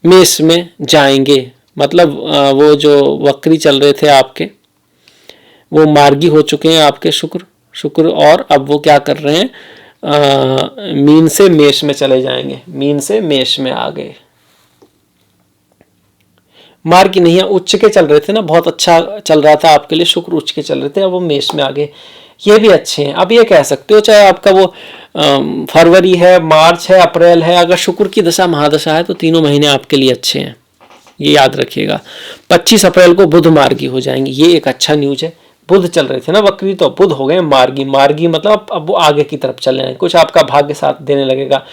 मेष में जाएंगे। मतलब वो जो वक्री चल रहे थे आपके, वो मार्गी हो चुके हैं आपके शुक्र। शुक्र, और अब वो क्या कर रहे हैं, मीन से मेष में चले जाएंगे, मीन से मेष में आ गए। मार्ग की नहीं है, उच्च के चल रहे थे ना, बहुत अच्छा चल रहा था आपके लिए, शुक्र उच्च के चल रहे थे, अब वो मेष में आ गए, ये भी अच्छे हैं। अब ये कह सकते हो चाहे आपका वो फरवरी है, मार्च है, अप्रैल है, अगर शुक्र की दशा महादशा है तो तीनों महीने आपके लिए अच्छे हैं, ये याद रखिएगा। 25 अप्रैल को बुध मार्गी हो जाएंगे, ये एक अच्छा न्यूज है। बुध चल रहे थे ना वक्री, तो बुध हो गए मार्गी। मार्गी मतलब अब वो आगे की तरफ चल रहे हैं, कुछ आपका भाग्य साथ देने लगेगा।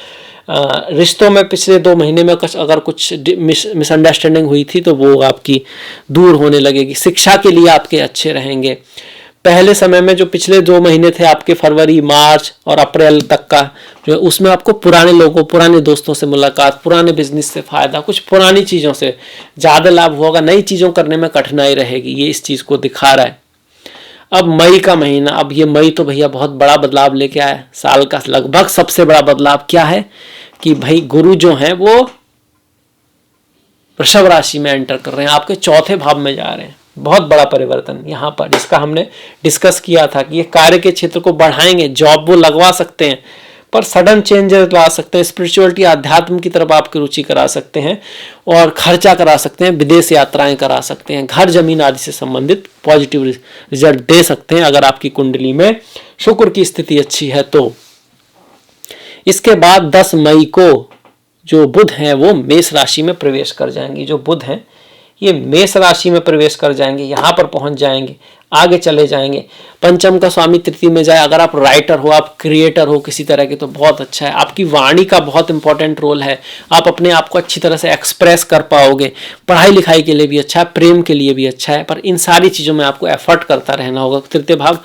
रिश्तों में पिछले 2 महीने में अगर कुछ मिसअंडरस्टैंडिंग हुई थी तो वो आपकी दूर होने लगेगी। शिक्षा के लिए आपके अच्छे रहेंगे। पहले समय में जो पिछले 2 महीने थे आपके, फरवरी, मार्च और अप्रैल तक का जो है, उसमें आपको पुराने लोगों, पुराने दोस्तों से मुलाकात, पुराने बिजनेस से फायदा, कुछ पुरानी चीज़ों से ज़्यादा लाभ होगा। नई चीज़ों करने में कठिनाई रहेगी, ये इस चीज़ को दिखा रहा है। अब मई का महीना, अब ये मई तो भैया बहुत बड़ा बदलाव लेके आया, साल का लगभग सबसे बड़ा बदलाव क्या है कि भाई गुरु जो हैं वो वृषभ राशि में एंटर कर रहे हैं, आपके चौथे भाव में जा रहे हैं। बहुत बड़ा परिवर्तन यहाँ पर, जिसका हमने डिस्कस किया था कि ये कार्य के क्षेत्र को बढ़ाएंगे, जॉब वो लगवा सकते हैं पर सडन चेंजेस ला सकते हैं, स्पिरिचुअलिटी आध्यात्म की तरफ आपकी रुचि करा सकते हैं और खर्चा करा सकते हैं, विदेश यात्राएं करा सकते हैं, घर जमीन आदि से संबंधित पॉजिटिव रिजल्ट दे सकते हैं अगर आपकी कुंडली में शुक्र की स्थिति अच्छी है तो। इसके बाद 10 मई को जो बुध हैं वो मेष राशि में प्रवेश कर जाएंगे। जो बुध हैं ये मेष राशि में प्रवेश कर जाएंगे, यहाँ पर पहुंच जाएंगे, आगे चले जाएंगे। पंचम का स्वामी तृतीय में जाए, अगर आप राइटर हो, आप क्रिएटर हो किसी तरह के, तो बहुत अच्छा है। आपकी वाणी का बहुत इंपॉर्टेंट रोल है, आप अपने आप को अच्छी तरह से एक्सप्रेस कर पाओगे। पढ़ाई लिखाई के लिए भी अच्छा है, प्रेम के लिए भी अच्छा है, पर इन सारी चीज़ों में आपको एफर्ट करता रहना होगा। तृतीय भाव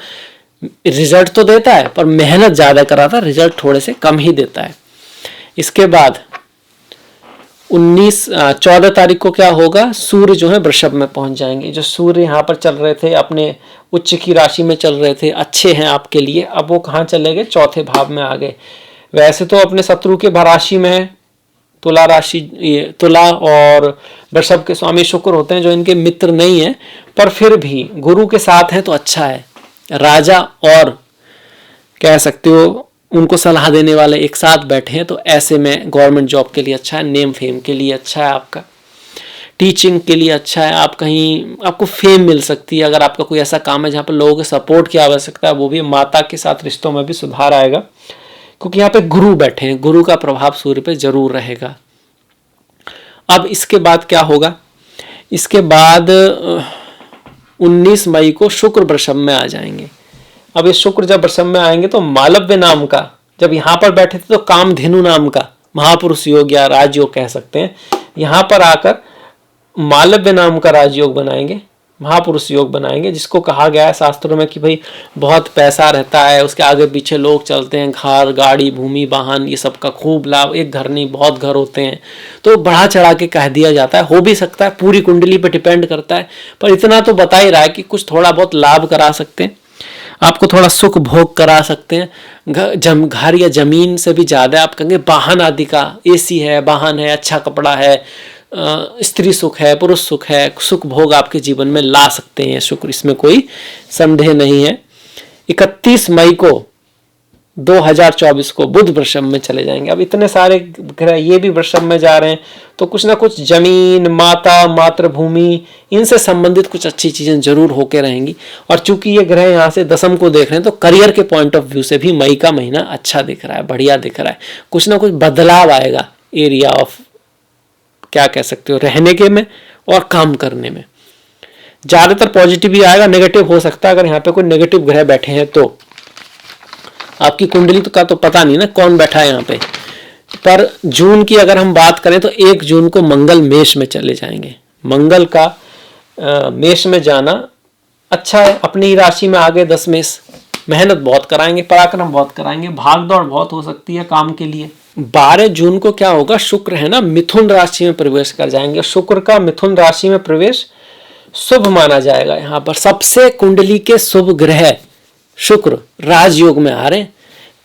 रिजल्ट तो देता है पर मेहनत ज़्यादा कराता है, रिजल्ट थोड़े से कम ही देता है। इसके बाद 14 तारीख को क्या होगा, सूर्य जो है वृषभ में पहुंच जाएंगे। जो सूर्य यहाँ पर चल रहे थे, अपने उच्च की राशि में चल रहे थे, अच्छे हैं आपके लिए, अब वो कहाँ चले गए, चौथे भाव में आ गए। वैसे तो अपने शत्रु के राशि में तुला राशि, तुला और वृषभ के स्वामी शुक्र होते हैं जो इनके मित्र नहीं है, पर फिर भी गुरु के साथ हैं तो अच्छा है। राजा और कह सकते हो उनको सलाह देने वाले एक साथ बैठे हैं, तो ऐसे में गवर्नमेंट जॉब के लिए अच्छा है, नेम फेम के लिए अच्छा है, आपका टीचिंग के लिए अच्छा है। आप कहीं, आपको फेम मिल सकती है अगर आपका कोई ऐसा काम है जहाँ पर लोगों के सपोर्ट की आवश्यकता है, वो भी। माता के साथ रिश्तों में भी सुधार आएगा क्योंकि यहाँ पे गुरु बैठे हैं, गुरु का प्रभाव सूर्य पे जरूर रहेगा। अब इसके बाद क्या होगा, इसके बाद 19 मई को शुक्र वृषभ में आ जाएंगे। अब ये शुक्र जब वृषभ में आएंगे तो मालव्य नाम का, जब यहाँ पर बैठे थे तो कामधेनु नाम का महापुरुष योग या राजयोग कह सकते हैं, यहाँ पर आकर मालव्य नाम का राजयोग बनाएंगे, महापुरुष योग बनाएंगे, जिसको कहा गया है शास्त्रों में कि भाई बहुत पैसा रहता है, उसके आगे पीछे लोग चलते हैं, घर गाड़ी भूमि वाहन ये सब का खूब लाभ, एक घर नहीं बहुत घर होते हैं, तो बढ़ा चढ़ा के कह दिया जाता है। हो भी सकता है, पूरी कुंडली पे डिपेंड करता है, पर इतना तो बता ही रहा है कि कुछ थोड़ा बहुत लाभ करा सकते हैं, आपको थोड़ा सुख भोग करा सकते हैं। घर या जमीन से भी ज़्यादा आप कहेंगे वाहन आदि का, एसी है, वाहन है, अच्छा कपड़ा है, स्त्री सुख है, पुरुष सुख है, सुख भोग आपके जीवन में ला सकते हैं शुक्र, इसमें कोई संदेह नहीं है। 31 मई को 2024 को बुध वृषभ में चले जाएंगे। अब इतने सारे ग्रह ये भी वृषभ में जा रहे हैं, तो कुछ ना कुछ जमीन, माता, मातृभूमि, इनसे संबंधित कुछ अच्छी चीजें जरूर होके रहेंगी। और चूंकि ये ग्रह यहाँ से दशम को देख रहे हैं तो करियर के पॉइंट ऑफ व्यू से भी मई का महीना अच्छा दिख रहा है, बढ़िया दिख रहा है। कुछ ना कुछ बदलाव आएगा एरिया ऑफ, क्या कह सकते हो, रहने के में और काम करने में। ज्यादातर पॉजिटिव ही आएगा, नेगेटिव हो सकता है अगर यहाँ पे कोई नेगेटिव ग्रह बैठे हैं तो। आपकी कुंडली का तो पता नहीं ना कौन बैठा है यहाँ पे, पर जून की अगर हम बात करें तो 1 जून को मंगल मेष में चले जाएंगे। मंगल का मेष में जाना अच्छा है, अपनी ही राशि में आगे 10 मेष, मेहनत बहुत कराएंगे, पराक्रम बहुत कराएंगे, भाग दौड़ बहुत हो सकती है काम के लिए। 12 जून को क्या होगा, शुक्र है ना मिथुन राशि में प्रवेश कर जाएंगे। शुक्र का मिथुन राशि में प्रवेश शुभ माना जाएगा। यहाँ पर सबसे कुंडली के शुभ ग्रह शुक्र राजयोग में आ रहे हैं,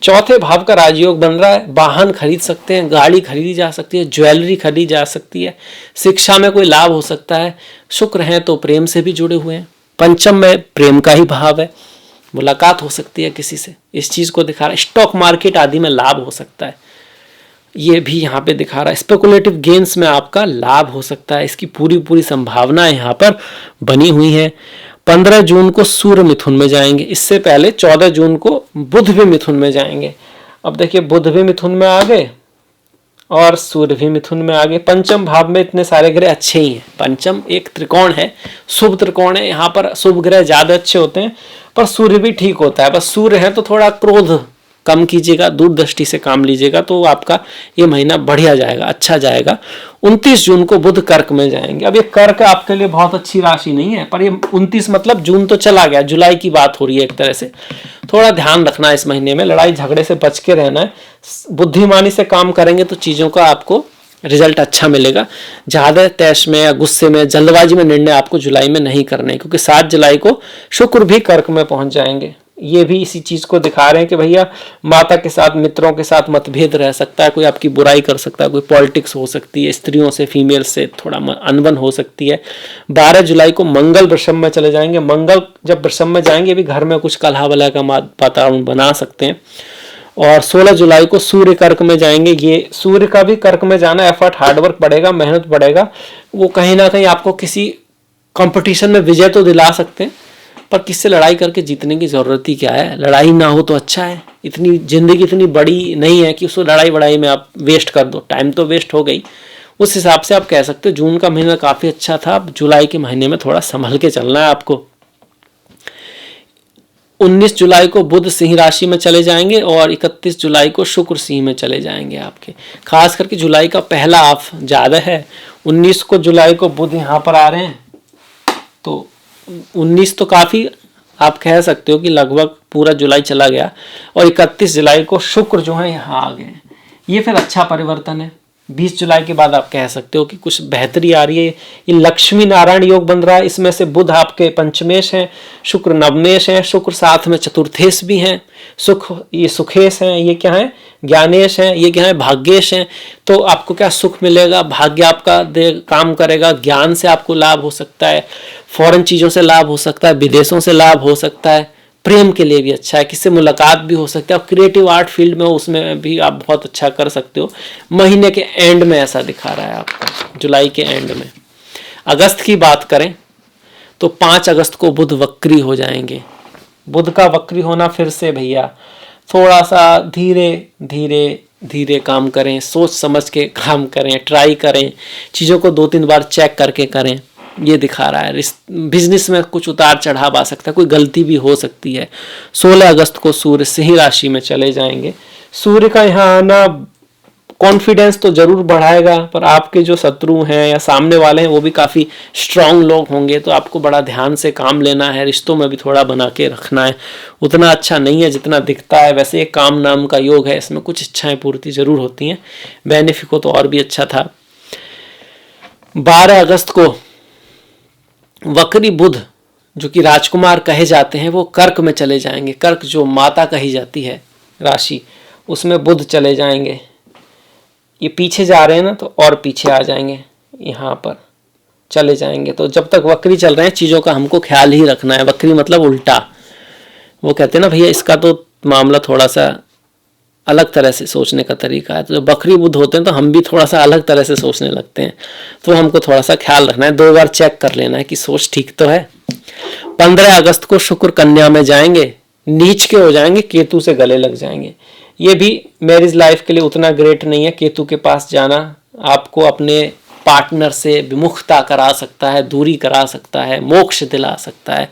चौथे भाव का राजयोग बन रहा है। वाहन खरीद सकते हैं, गाड़ी खरीदी जा सकती है, ज्वेलरी खरीदी जा सकती है, शिक्षा में कोई लाभ हो सकता है। शुक्र है तो प्रेम से भी जुड़े हुए हैं, पंचम में प्रेम का ही भाव है, मुलाकात हो सकती है किसी से, इस चीज़ को दिखा रहा है। स्टॉक मार्केट आदि में लाभ हो सकता है, ये भी यहाँ पे दिखा रहा है। स्पेकुलेटिव गेन्स में आपका लाभ हो सकता है, इसकी पूरी पूरी संभावना यहाँ पर बनी हुई है। 15 जून को सूर्य मिथुन में जाएंगे, इससे पहले 14 जून को बुध भी मिथुन में जाएंगे। अब देखिए बुध भी मिथुन में आ गए और सूर्य भी मिथुन में आ गए। पंचम भाव में इतने सारे ग्रह अच्छे ही हैं। पंचम एक त्रिकोण है, शुभ त्रिकोण है, यहाँ पर शुभ ग्रह ज्यादा अच्छे होते हैं, पर सूर्य भी ठीक होता है। बस सूर्य है तो थोड़ा क्रोध कम कीजिएगा, दूरदृष्टि से काम लीजिएगा, तो आपका ये महीना बढ़िया जाएगा, अच्छा जाएगा। 29 जून को बुध कर्क में जाएंगे। अब ये कर्क आपके लिए बहुत अच्छी राशि नहीं है, पर ये 29 मतलब जून तो चला गया, जुलाई की बात हो रही है एक तरह से। थोड़ा ध्यान रखना है इस महीने में, लड़ाई झगड़े से बच के रहना है। बुद्धिमानी से काम करेंगे तो चीज़ों का आपको रिजल्ट अच्छा मिलेगा। ज़्यादा तैश में या गुस्से में, जल्दबाजी में निर्णय आपको जुलाई में नहीं करने, क्योंकि 7 जुलाई को शुक्र भी कर्क में पहुंच जाएंगे। ये भी इसी चीज़ को दिखा रहे हैं कि भैया माता के साथ, मित्रों के साथ मतभेद रह सकता है, कोई आपकी बुराई कर सकता है, कोई पॉलिटिक्स हो सकती है, स्त्रियों से, फीमेल से थोड़ा अनबन हो सकती है। 12 जुलाई को मंगल वृषभ में चले जाएंगे। मंगल जब वृषभ में जाएंगे भी घर में कुछ कलह वलह का वातावरण बना सकते हैं। और 16 जुलाई को सूर्य कर्क में जाएंगे। ये सूर्य का भी कर्क में जाना, एफर्ट, हार्डवर्क बढ़ेगा, मेहनत बढ़ेगा, वो कहीं ना कहीं आपको किसी कंपटीशन में विजय तो दिला सकते हैं, पर किससे लड़ाई करके जीतने की जरूरत ही क्या है। लड़ाई ना हो तो अच्छा है, इतनी जिंदगी इतनी बड़ी नहीं है कि उसको लड़ाई बड़ाई में आप वेस्ट कर दो, टाइम तो वेस्ट हो गई। उस हिसाब से आप कह सकते हो जून का महीना काफी अच्छा था, अब जुलाई के महीने में थोड़ा संभल के चलना है आपको। 19 जुलाई को बुध सिंह राशि में चले जाएंगे और 31 जुलाई को शुक्र सिंह में चले जाएंगे आपके। खास करके जुलाई का पहला हाफ ज़्यादा है। 19 को जुलाई को बुध यहाँ पर आ रहे हैं, तो 19 तो काफ़ी आप कह सकते हो कि लगभग पूरा जुलाई चला गया, और 31 जुलाई को शुक्र जो है यहाँ आ गए। ये फिर अच्छा परिवर्तन है। 20 जुलाई के बाद आप कह सकते हो कि कुछ बेहतरी आ रही है। ये लक्ष्मी नारायण योग बन रहा है, इसमें से बुध आपके पंचमेश हैं, शुक्र नवमेश हैं, शुक्र साथ में चतुर्थेश भी हैं, सुख ये सुखेश हैं, ये क्या है ज्ञानेश हैं, ये क्या है भाग्येश हैं। तो आपको क्या सुख मिलेगा, भाग्य आपका काम करेगा, ज्ञान से आपको लाभ हो सकता है, फॉरेन चीज़ों से लाभ हो सकता है, विदेशों से लाभ हो सकता है, प्रेम के लिए भी अच्छा है, किससे मुलाकात भी हो सकती है, और क्रिएटिव आर्ट फील्ड में उसमें भी आप बहुत अच्छा कर सकते हो। महीने के एंड में ऐसा दिखा रहा है आपको, जुलाई के एंड में। अगस्त की बात करें तो 5 अगस्त को बुध वक्री हो जाएंगे। बुध का वक्री होना फिर से भैया थोड़ा सा धीरे धीरे धीरे काम करें, सोच समझ के काम करें, ट्राई करें, चीज़ों को 2-3 बार चेक करके करें, ये दिखा रहा है। बिजनेस में कुछ उतार चढ़ाव आ सकता है, कोई गलती भी हो सकती है। 16 अगस्त को सूर्य सिंह राशि में चले जाएंगे। सूर्य का यहाँ आना कॉन्फिडेंस तो जरूर बढ़ाएगा, पर आपके जो शत्रु हैं या सामने वाले हैं वो भी काफ़ी स्ट्रांग लोग होंगे, तो आपको बड़ा ध्यान से काम लेना है। रिश्तों में भी थोड़ा बना के रखना है, उतना अच्छा नहीं है जितना दिखता है। वैसे एक काम नाम का योग है, इसमें कुछ इच्छाएं पूर्ति जरूर होती हैं। बेनिफिट को तो और भी अच्छा था। 12 अगस्त को वक्री बुध जो कि राजकुमार कहे जाते हैं वो कर्क में चले जाएंगे। कर्क जो माता कही जाती है राशि, उसमें बुध चले जाएंगे। ये पीछे जा रहे हैं ना, तो और पीछे आ जाएंगे, यहाँ पर चले जाएंगे। तो जब तक वक्री चल रहे हैं चीज़ों का हमको ख्याल ही रखना है। वक्री मतलब उल्टा, वो कहते हैं ना भैया इसका तो मामला थोड़ा सा अलग तरह से सोचने का तरीका है। तो जब बकरी बुध होते हैं तो हम भी थोड़ा सा अलग तरह से सोचने लगते हैं, तो हमको थोड़ा सा ख्याल रखना है, 2 बार चेक कर लेना है कि सोच ठीक तो है। 15 अगस्त को शुक्र कन्या में जाएंगे, नीच के हो जाएंगे, केतु से गले लग जाएंगे। ये भी मैरिज लाइफ के लिए उतना ग्रेट नहीं है। केतु के पास जाना आपको अपने पार्टनर से विमुखता करा सकता है, दूरी करा सकता है, मोक्ष दिला सकता है।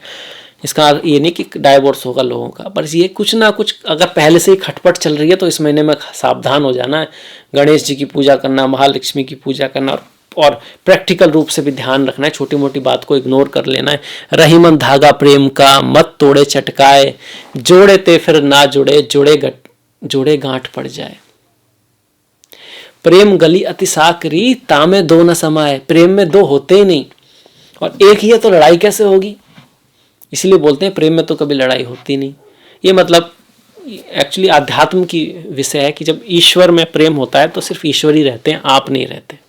इसका ये नहीं कि डाइवोर्स होगा लोगों का, पर ये कुछ ना कुछ अगर पहले से ही खटपट चल रही है तो इस महीने में सावधान हो जाना है। गणेश जी की पूजा करना, महालक्ष्मी की पूजा करना, और प्रैक्टिकल रूप से भी ध्यान रखना है। छोटी मोटी बात को इग्नोर कर लेना है। रहीमन धागा प्रेम का मत तोड़े चटकाए, जोड़े ते फिर ना जुड़े, जोड़े गांठ पड़ जाए। प्रेम गली अति साकरी, तामे 2 न समाए। प्रेम में 2 होते ही नहीं, और एक ही है तो लड़ाई कैसे होगी। इसलिए बोलते हैं प्रेम में तो कभी लड़ाई होती नहीं। ये मतलब एक्चुअली आध्यात्म की विषय है कि जब ईश्वर में प्रेम होता है तो सिर्फ ईश्वर ही रहते हैं, आप नहीं रहते।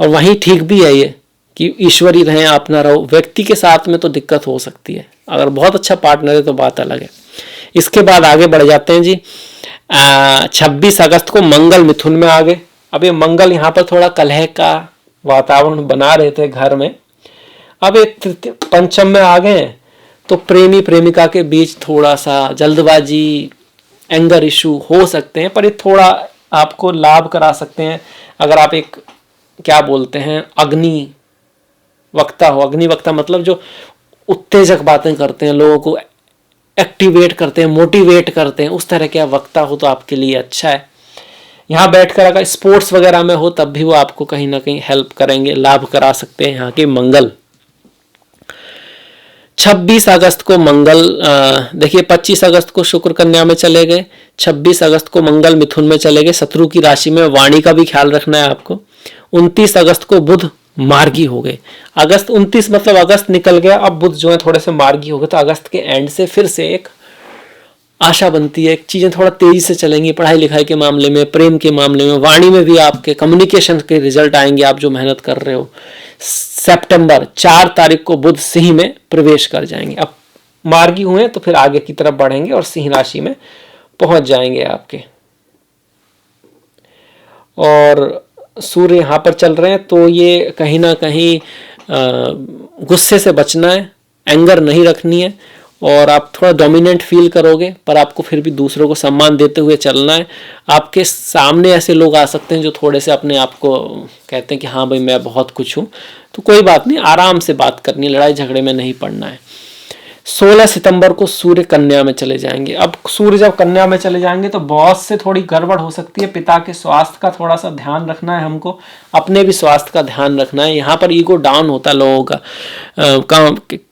और वहीं ठीक भी है ये कि ईश्वरी रहें, आप ना रहो। व्यक्ति के साथ में तो दिक्कत हो सकती है, अगर बहुत अच्छा पार्टनर है तो बात अलग है। इसके बाद आगे बढ़ जाते हैं जी। 26 अगस्त को मंगल मिथुन में आ गए। अब ये मंगल यहाँ पर थोड़ा कलह का वातावरण बना रहे थे घर में, अब एक पंचम में आ गए, तो प्रेमी प्रेमिका के बीच थोड़ा सा जल्दबाजी, एंगर इशू हो सकते हैं, पर ये थोड़ा आपको लाभ करा सकते हैं अगर आप एक क्या बोलते हैं अग्नि वक्ता हो। अग्नि वक्ता मतलब जो उत्तेजक बातें करते हैं, लोगों को एक्टिवेट करते हैं, मोटिवेट करते हैं, उस तरह के वक्ता हो तो आपके लिए अच्छा है। यहाँ बैठकर अगर स्पोर्ट्स वगैरह में हो तब भी वो आपको कहीं ना कहीं हेल्प करेंगे, लाभ करा सकते हैं यहाँ के मंगल। 26 अगस्त को मंगल, देखिए 25 अगस्त को शुक्र कन्या में चले गए, 26 अगस्त को मंगल मिथुन में चले गए, शत्रु की राशि में। वाणी का भी ख्याल रखना है आपको। 29 अगस्त को बुध मार्गी हो गए। अगस्त 29 मतलब अगस्त निकल गया, अब बुध जो है थोड़े से मार्गी हो गए, तो अगस्त के एंड से फिर से एक आशा बनती है, चीजें थोड़ा तेजी से चलेंगी, पढ़ाई लिखाई के मामले में, प्रेम के मामले में, वाणी में भी आपके कम्युनिकेशन के रिजल्ट आएंगे, आप जो मेहनत कर रहे हो। सितंबर 4 तारीख को बुध सिंह में प्रवेश कर जाएंगे। अब मार्गी हुए तो फिर आगे की तरफ बढ़ेंगे और सिंह राशि में पहुंच जाएंगे आपके। और सूर्य यहाँ पर चल रहे हैं, तो ये कहीं ना कहीं गुस्से से बचना है, एंगर नहीं रखनी है, और आप थोड़ा डोमिनेंट फील करोगे, पर आपको फिर भी दूसरों को सम्मान देते हुए चलना है। आपके सामने ऐसे लोग आ सकते हैं जो थोड़े से अपने आप को कहते हैं कि हाँ भाई मैं बहुत कुछ हूँ, तो कोई बात नहीं, आराम से बात करनी है, लड़ाई झगड़े में नहीं पड़ना है। 16 सितंबर को सूर्य कन्या में चले जाएंगे। अब सूर्य जब कन्या में चले जाएंगे तो बॉस से थोड़ी गड़बड़ हो सकती है, पिता के स्वास्थ्य का थोड़ा सा ध्यान रखना है हमको, अपने भी स्वास्थ्य का ध्यान रखना है। यहाँ पर ईगो डाउन होता है लोगों का,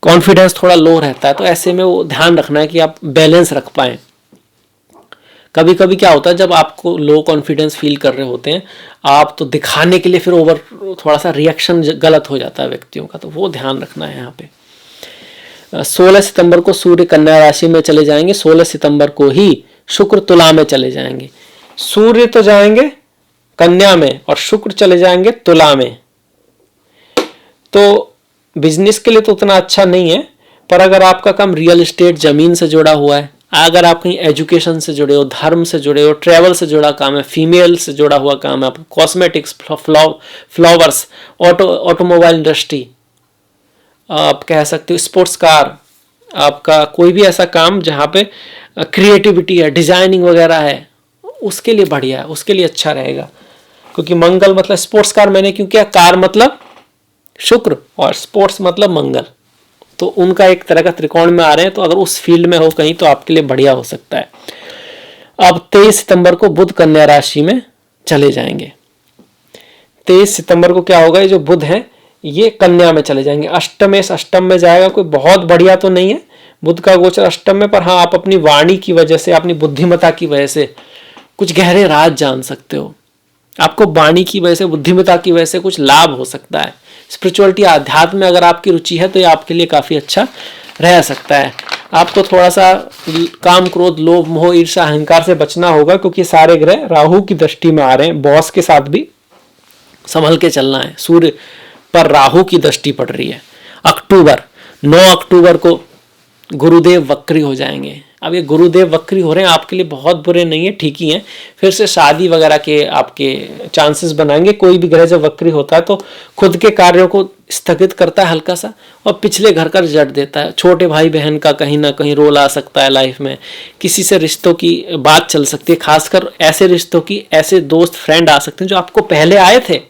कॉन्फिडेंस थोड़ा लो रहता है, तो ऐसे में वो ध्यान रखना है कि आप बैलेंस रख पाए। कभी कभी क्या होता है, जब आपको लो कॉन्फिडेंस फील कर रहे होते हैं आप, तो दिखाने के लिए फिर ओवर थोड़ा सा रिएक्शन गलत हो जाता है व्यक्तियों का, तो वो ध्यान रखना है यहाँ पे। 16 सितंबर को सूर्य कन्या राशि में चले जाएंगे, 16 सितंबर को ही शुक्र तुला में चले जाएंगे। सूर्य तो जाएंगे कन्या में और शुक्र चले जाएंगे तुला में, तो बिजनेस के लिए तो उतना अच्छा नहीं है, पर अगर आपका काम रियल एस्टेट जमीन से जुड़ा हुआ है, अगर आप कहीं एजुकेशन से जुड़े हो, धर्म से जुड़े हो, ट्रैवल से जुड़ा काम है, फीमेल से जुड़ा हुआ काम है, कॉस्मेटिक्स, फ्लावर्स, ऑटोमोबाइल इंडस्ट्री, आप कह सकते हो स्पोर्ट्स कार, आपका कोई भी ऐसा काम जहाँ पे क्रिएटिविटी है, डिजाइनिंग वगैरह है, उसके लिए बढ़िया है, उसके लिए अच्छा रहेगा। क्योंकि मंगल मतलब स्पोर्ट्स कार मैंने क्यों किया, कार मतलब शुक्र और स्पोर्ट्स मतलब मंगल, तो उनका एक तरह का त्रिकोण में आ रहे हैं, तो अगर उस फील्ड में हो कहीं तो आपके लिए बढ़िया हो सकता है। अब 23 सितंबर को बुध कन्या राशि में चले जाएंगे। 23 सितंबर को क्या होगा, ये जो बुध है ये कन्या में चले जाएंगे। अष्टम में जाएगा, कोई बहुत बढ़िया तो नहीं है बुध का गोचर अष्टम में, पर हाँ आप अपनी वाणी की वजह से, अपनी बुद्धिमता की वजह से कुछ गहरे राज जान सकते हो। आपको वाणी की वजह से, बुद्धिमता की वजह से कुछ लाभ हो सकता है। स्पिरिचुअलिटी, आध्यात्म में अगर आपकी रुचि है तो ये आपके लिए काफी अच्छा रह सकता है। आपको थोड़ा सा काम, क्रोध, लोभ, मोह, ईर्ष्या, अहंकार से बचना होगा, क्योंकि सारे ग्रह राहु की दृष्टि में आ रहे हैं। बॉस के साथ भी संभल के चलना है। सूर्य पर राहु की दृष्टि पड़ रही है। 9 अक्टूबर को गुरुदेव वक्री हो जाएंगे। अब ये गुरुदेव वक्री हो रहे हैं, आपके लिए बहुत बुरे नहीं है, ठीक ही हैं। फिर से शादी वगैरह के आपके चांसेस बनाएंगे। कोई भी ग्रह जब वक्री होता है तो खुद के कार्यों को स्थगित करता है हल्का सा, और पिछले घर का रिजल्ट देता है। छोटे भाई बहन का कहीं ना कहीं रोल आ सकता है लाइफ में, किसी से रिश्तों की बात चल सकती है, खासकर ऐसे रिश्तों की, ऐसे दोस्त फ्रेंड आ सकते हैं जो आपको पहले आए थे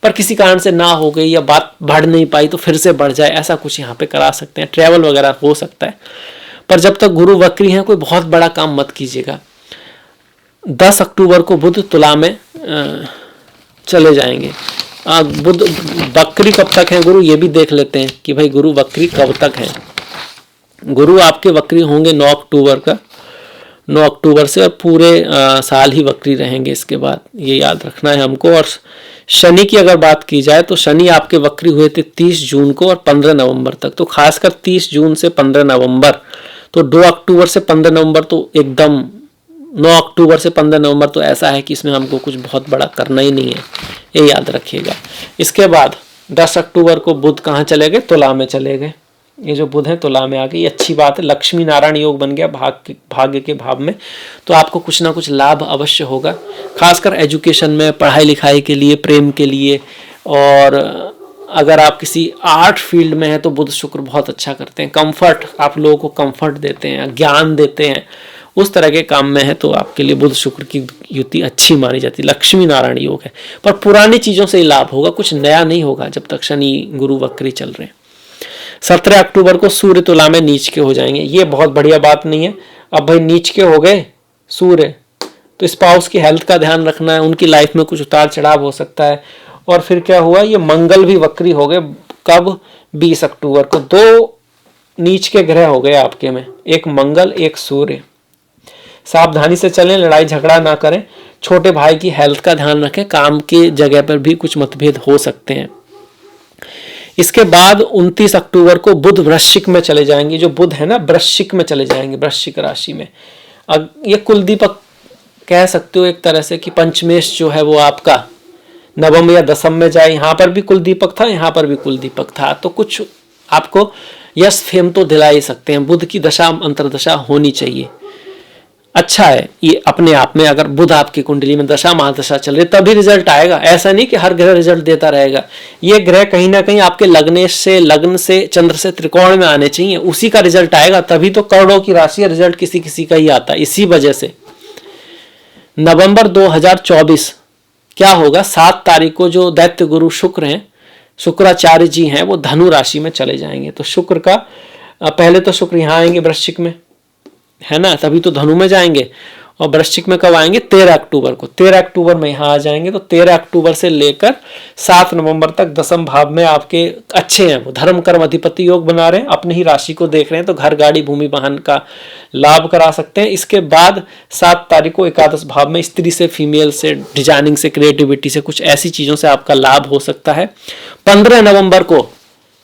पर किसी कारण से ना हो गई या बात बढ़ नहीं पाई तो फिर से बढ़ जाए, ऐसा कुछ यहाँ पे करा सकते हैं। ट्रैवल वगैरह हो सकता है, पर जब तक गुरु वक्री हैं कोई बहुत बड़ा काम मत कीजिएगा। 10 अक्टूबर को बुध तुला में चले जाएंगे। बुध वक्री कब तक है गुरु, ये भी देख लेते हैं कि भाई गुरु वक्री कब तक है। गुरु आपके वक्री होंगे 9 अक्टूबर का, 9 अक्टूबर से, और पूरे साल ही वक्री रहेंगे इसके बाद, ये याद रखना है हमको। और शनि की अगर बात की जाए तो शनि आपके वक्री हुए थे 30 जून को और 15 नवंबर तक, तो खासकर 30 जून से 15 नवंबर, तो 2 अक्टूबर से 15 नवंबर तो एकदम, 9 अक्टूबर से 15 नवंबर तो ऐसा है कि इसमें हमको कुछ बहुत बड़ा करना ही नहीं है, ये याद रखिएगा। इसके बाद 10 अक्टूबर को बुध कहाँ चले गए? तुला में चले गए। ये जो बुध है तुला में आ गए, ये अच्छी बात है। लक्ष्मी नारायण योग बन गया भाग्य के भाव में, तो आपको कुछ ना कुछ लाभ अवश्य होगा, खासकर एजुकेशन में, पढ़ाई लिखाई के लिए, प्रेम के लिए। और अगर आप किसी आर्ट फील्ड में हैं तो बुध शुक्र बहुत अच्छा करते हैं। कंफर्ट, आप लोगों को कंफर्ट देते हैं, ज्ञान देते हैं, उस तरह के काम में है तो आपके लिए बुध शुक्र की युति अच्छी मानी जाती है। लक्ष्मी नारायण योग है, पर पुरानी चीज़ों से ही लाभ होगा, कुछ नया नहीं होगा जब तक शनि गुरु वक्री चल रहे हैं। 17 अक्टूबर को सूर्य तुला में नीच के हो जाएंगे। ये बहुत बढ़िया बात नहीं है। अब भाई नीच के हो गए सूर्य, तो स्पाउस की हेल्थ का ध्यान रखना है, उनकी लाइफ में कुछ उतार चढ़ाव हो सकता है। और फिर क्या हुआ, ये मंगल भी वक्री हो गए। कब? 20 अक्टूबर को। 2 नीच के ग्रह हो गए आपके में, एक मंगल एक सूर्य। सावधानी से चलें, लड़ाई झगड़ा ना करें, छोटे भाई की हेल्थ का ध्यान रखें, काम की जगह पर भी कुछ मतभेद हो सकते हैं। इसके बाद 29 अक्टूबर को बुध वृश्चिक में चले जाएंगे। जो बुध है ना, वृश्चिक में चले जाएंगे, वृश्चिक राशि में। अब ये कुलदीपक कह सकते हो एक तरह से कि पंचमेश जो है वो आपका नवम या दसम में जाए। यहाँ पर भी कुलदीपक था, यहाँ पर भी कुलदीपक था, तो कुछ आपको यश फेम तो दिला ही सकते हैं। बुध की दशा अंतरदशा होनी चाहिए, अच्छा है ये अपने आप में। अगर बुध आपकी कुंडली में दशा महादशा चल रही तभी रिजल्ट आएगा, ऐसा नहीं कि हर ग्रह रिजल्ट देता रहेगा। ये ग्रह कहीं ना कहीं आपके लग्न से चंद्र से त्रिकोण में आने चाहिए, उसी का रिजल्ट आएगा, तभी तो करोड़ों की राशि रिजल्ट किसी किसी का ही आता है। इसी वजह से नवंबर 2024 क्या होगा, 7 तारीख को जो दैत्य गुरु शुक्र हैं, शुक्राचार्य जी हैं, वो धनु राशि में चले जाएंगे। तो शुक्र का पहले तो शुक्र यहाँ आएंगे वृश्चिक में, है ना, तभी तो धनु में जाएंगे। और वृश्चिक में कब आएंगे? 13 अक्टूबर को। 13 अक्टूबर में यहाँ आ जाएंगे। तो 13 अक्टूबर से लेकर 7 नवंबर तक दसम भाव में आपके अच्छे हैं, वो धर्म कर्म अधिपति योग बना रहे हैं, अपनी ही राशि को देख रहे हैं, तो घर गाड़ी भूमि वाहन का लाभ करा सकते हैं। इसके बाद 7 तारीख को एकादश भाव में स्त्री से, फीमेल से, डिजाइनिंग से, क्रिएटिविटी से, कुछ ऐसी चीजों से आपका लाभ हो सकता है। 15 नवंबर को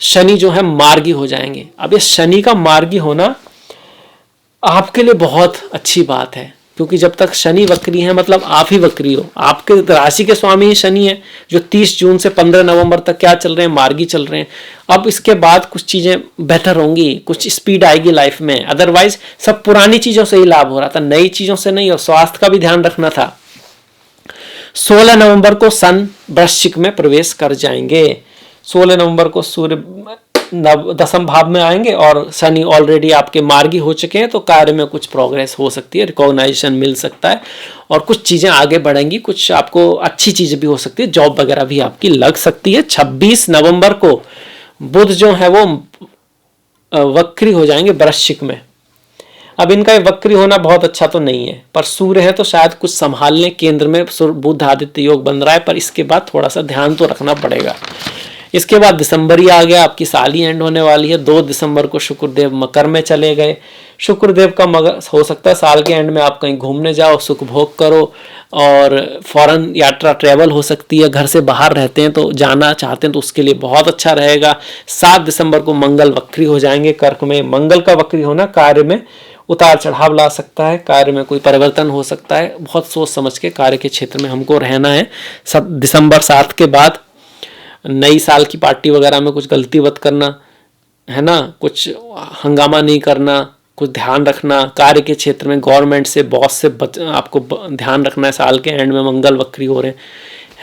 शनि जो है मार्गी हो जाएंगे। अब ये शनि का मार्गी होना आपके लिए बहुत अच्छी बात है, क्योंकि जब तक शनि वक्री है मतलब आप ही वक्री हो, आपके राशि के स्वामी ही शनि है, जो 30 जून से 15 नवंबर तक क्या चल रहे हैं, मार्गी चल रहे हैं। अब इसके बाद कुछ चीजें बेहतर होंगी, कुछ स्पीड आएगी लाइफ में। अदरवाइज सब पुरानी चीजों से ही लाभ हो रहा था, नई चीजों से नहीं, और स्वास्थ्य का भी ध्यान रखना था। 16 नवंबर को सन वृश्चिक में प्रवेश कर जाएंगे। 16 नवंबर को सूर्य दसम भाव में आएंगे और शनि ऑलरेडी आपके मार्गी हो चुके हैं, तो कार्य में कुछ प्रोग्रेस हो सकती है, रिकॉग्नाइजेशन मिल सकता है और कुछ चीजें आगे बढ़ेंगी, कुछ आपको अच्छी चीजें भी हो सकती है, जॉब वगैरह भी आपकी लग सकती है। 26 नवंबर को बुध जो है वो वक्री हो जाएंगे वृश्चिक में। अब इनका वक्री होना बहुत अच्छा तो नहीं है, पर सूर्य है तो शायद कुछ संभालने, केंद्र में बुध आदित्य योग बन रहा है, पर इसके बाद थोड़ा सा ध्यान तो रखना पड़ेगा। इसके बाद दिसंबर ही आ गया, आपकी साल ही एंड होने वाली है। 2 दिसंबर को शुक्रदेव मकर में चले गए। शुक्रदेव का मगर हो सकता है साल के एंड में आप कहीं घूमने जाओ, सुख भोग करो, और फॉरेन यात्रा ट्रैवल हो सकती है। घर से बाहर रहते हैं तो जाना चाहते हैं तो उसके लिए बहुत अच्छा रहेगा। 7 दिसंबर को मंगल वक्री हो जाएंगे कर्क में। मंगल का वक्री होना कार्य में उतार चढ़ाव ला सकता है, कार्य में कोई परिवर्तन हो सकता है। बहुत सोच समझ के कार्य के क्षेत्र में हमको रहना है। दिसंबर 7 के बाद नई साल की पार्टी वगैरह में कुछ गलती मत करना, है ना, कुछ हंगामा नहीं करना, कुछ ध्यान रखना। कार्य के क्षेत्र में गवर्नमेंट से, बॉस से आपको ध्यान रखना है। साल के एंड में मंगल वक्री हो रहे हैं,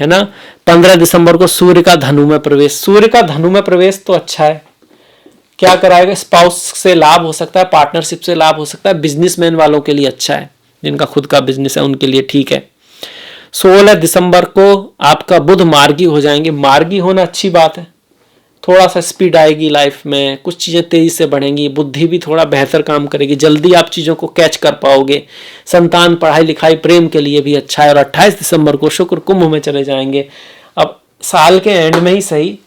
है ना। 15 दिसंबर को सूर्य का धनु में प्रवेश। सूर्य का धनु में प्रवेश तो अच्छा है, क्या कराएगा, स्पाउस से लाभ हो सकता है, पार्टनरशिप से लाभ हो सकता है। बिजनेसमैन वालों के लिए अच्छा है, जिनका खुद का बिजनेस है उनके लिए ठीक है। 16 दिसंबर को आपका बुध मार्गी हो जाएंगे। मार्गी होना अच्छी बात है, थोड़ा सा स्पीड आएगी लाइफ में, कुछ चीज़ें तेजी से बढ़ेंगी, बुद्धि भी थोड़ा बेहतर काम करेगी, जल्दी आप चीज़ों को कैच कर पाओगे। संतान, पढ़ाई लिखाई, प्रेम के लिए भी अच्छा है। और 28 दिसंबर को शुक्र कुंभ में चले जाएंगे। अब साल के एंड में ही सही,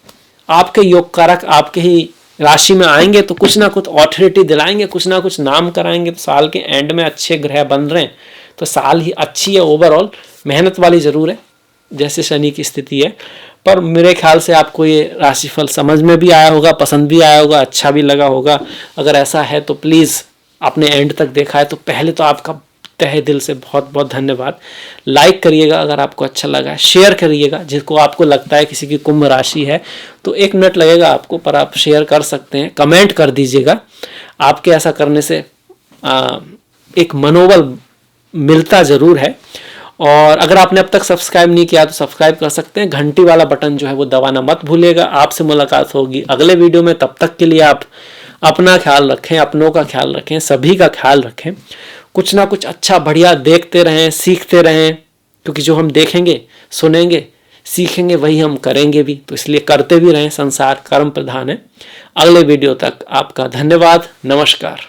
आपके योग कारक आपके ही राशि में आएंगे तो कुछ ना कुछ ऑथोरिटी दिलाएंगे, कुछ ना कुछ नाम कराएंगे। तो साल के एंड में अच्छे ग्रह बन रहे हैं तो साल ही अच्छी है। ओवरऑल मेहनत वाली जरूर है जैसे शनि की स्थिति है, पर मेरे ख्याल से आपको ये राशिफल समझ में भी आया होगा, पसंद भी आया होगा, अच्छा भी लगा होगा। अगर ऐसा है तो प्लीज़, आपने एंड तक देखा है तो पहले तो आपका तहे दिल से बहुत बहुत धन्यवाद। लाइक करिएगा अगर आपको अच्छा लगा, शेयर करिएगा जिसको आपको लगता है किसी की कुंभ राशि है तो 1 मिनट लगेगा आपको, पर आप शेयर कर सकते हैं। कमेंट कर दीजिएगा, आपके ऐसा करने से एक मनोबल मिलता ज़रूर है। और अगर आपने अब तक सब्सक्राइब नहीं किया तो सब्सक्राइब कर सकते हैं, घंटी वाला बटन जो है वो दबाना मत भूलिएगा। आपसे मुलाकात होगी अगले वीडियो में, तब तक के लिए आप अपना ख्याल रखें, अपनों का ख्याल रखें, सभी का ख्याल रखें। कुछ ना कुछ अच्छा बढ़िया देखते रहें, सीखते रहें, क्योंकि जो हम देखेंगे, सुनेंगे, सीखेंगे वही हम करेंगे भी, तो इसलिए करते भी रहें। संसार कर्म प्रधान है। अगले वीडियो तक आपका धन्यवाद। नमस्कार।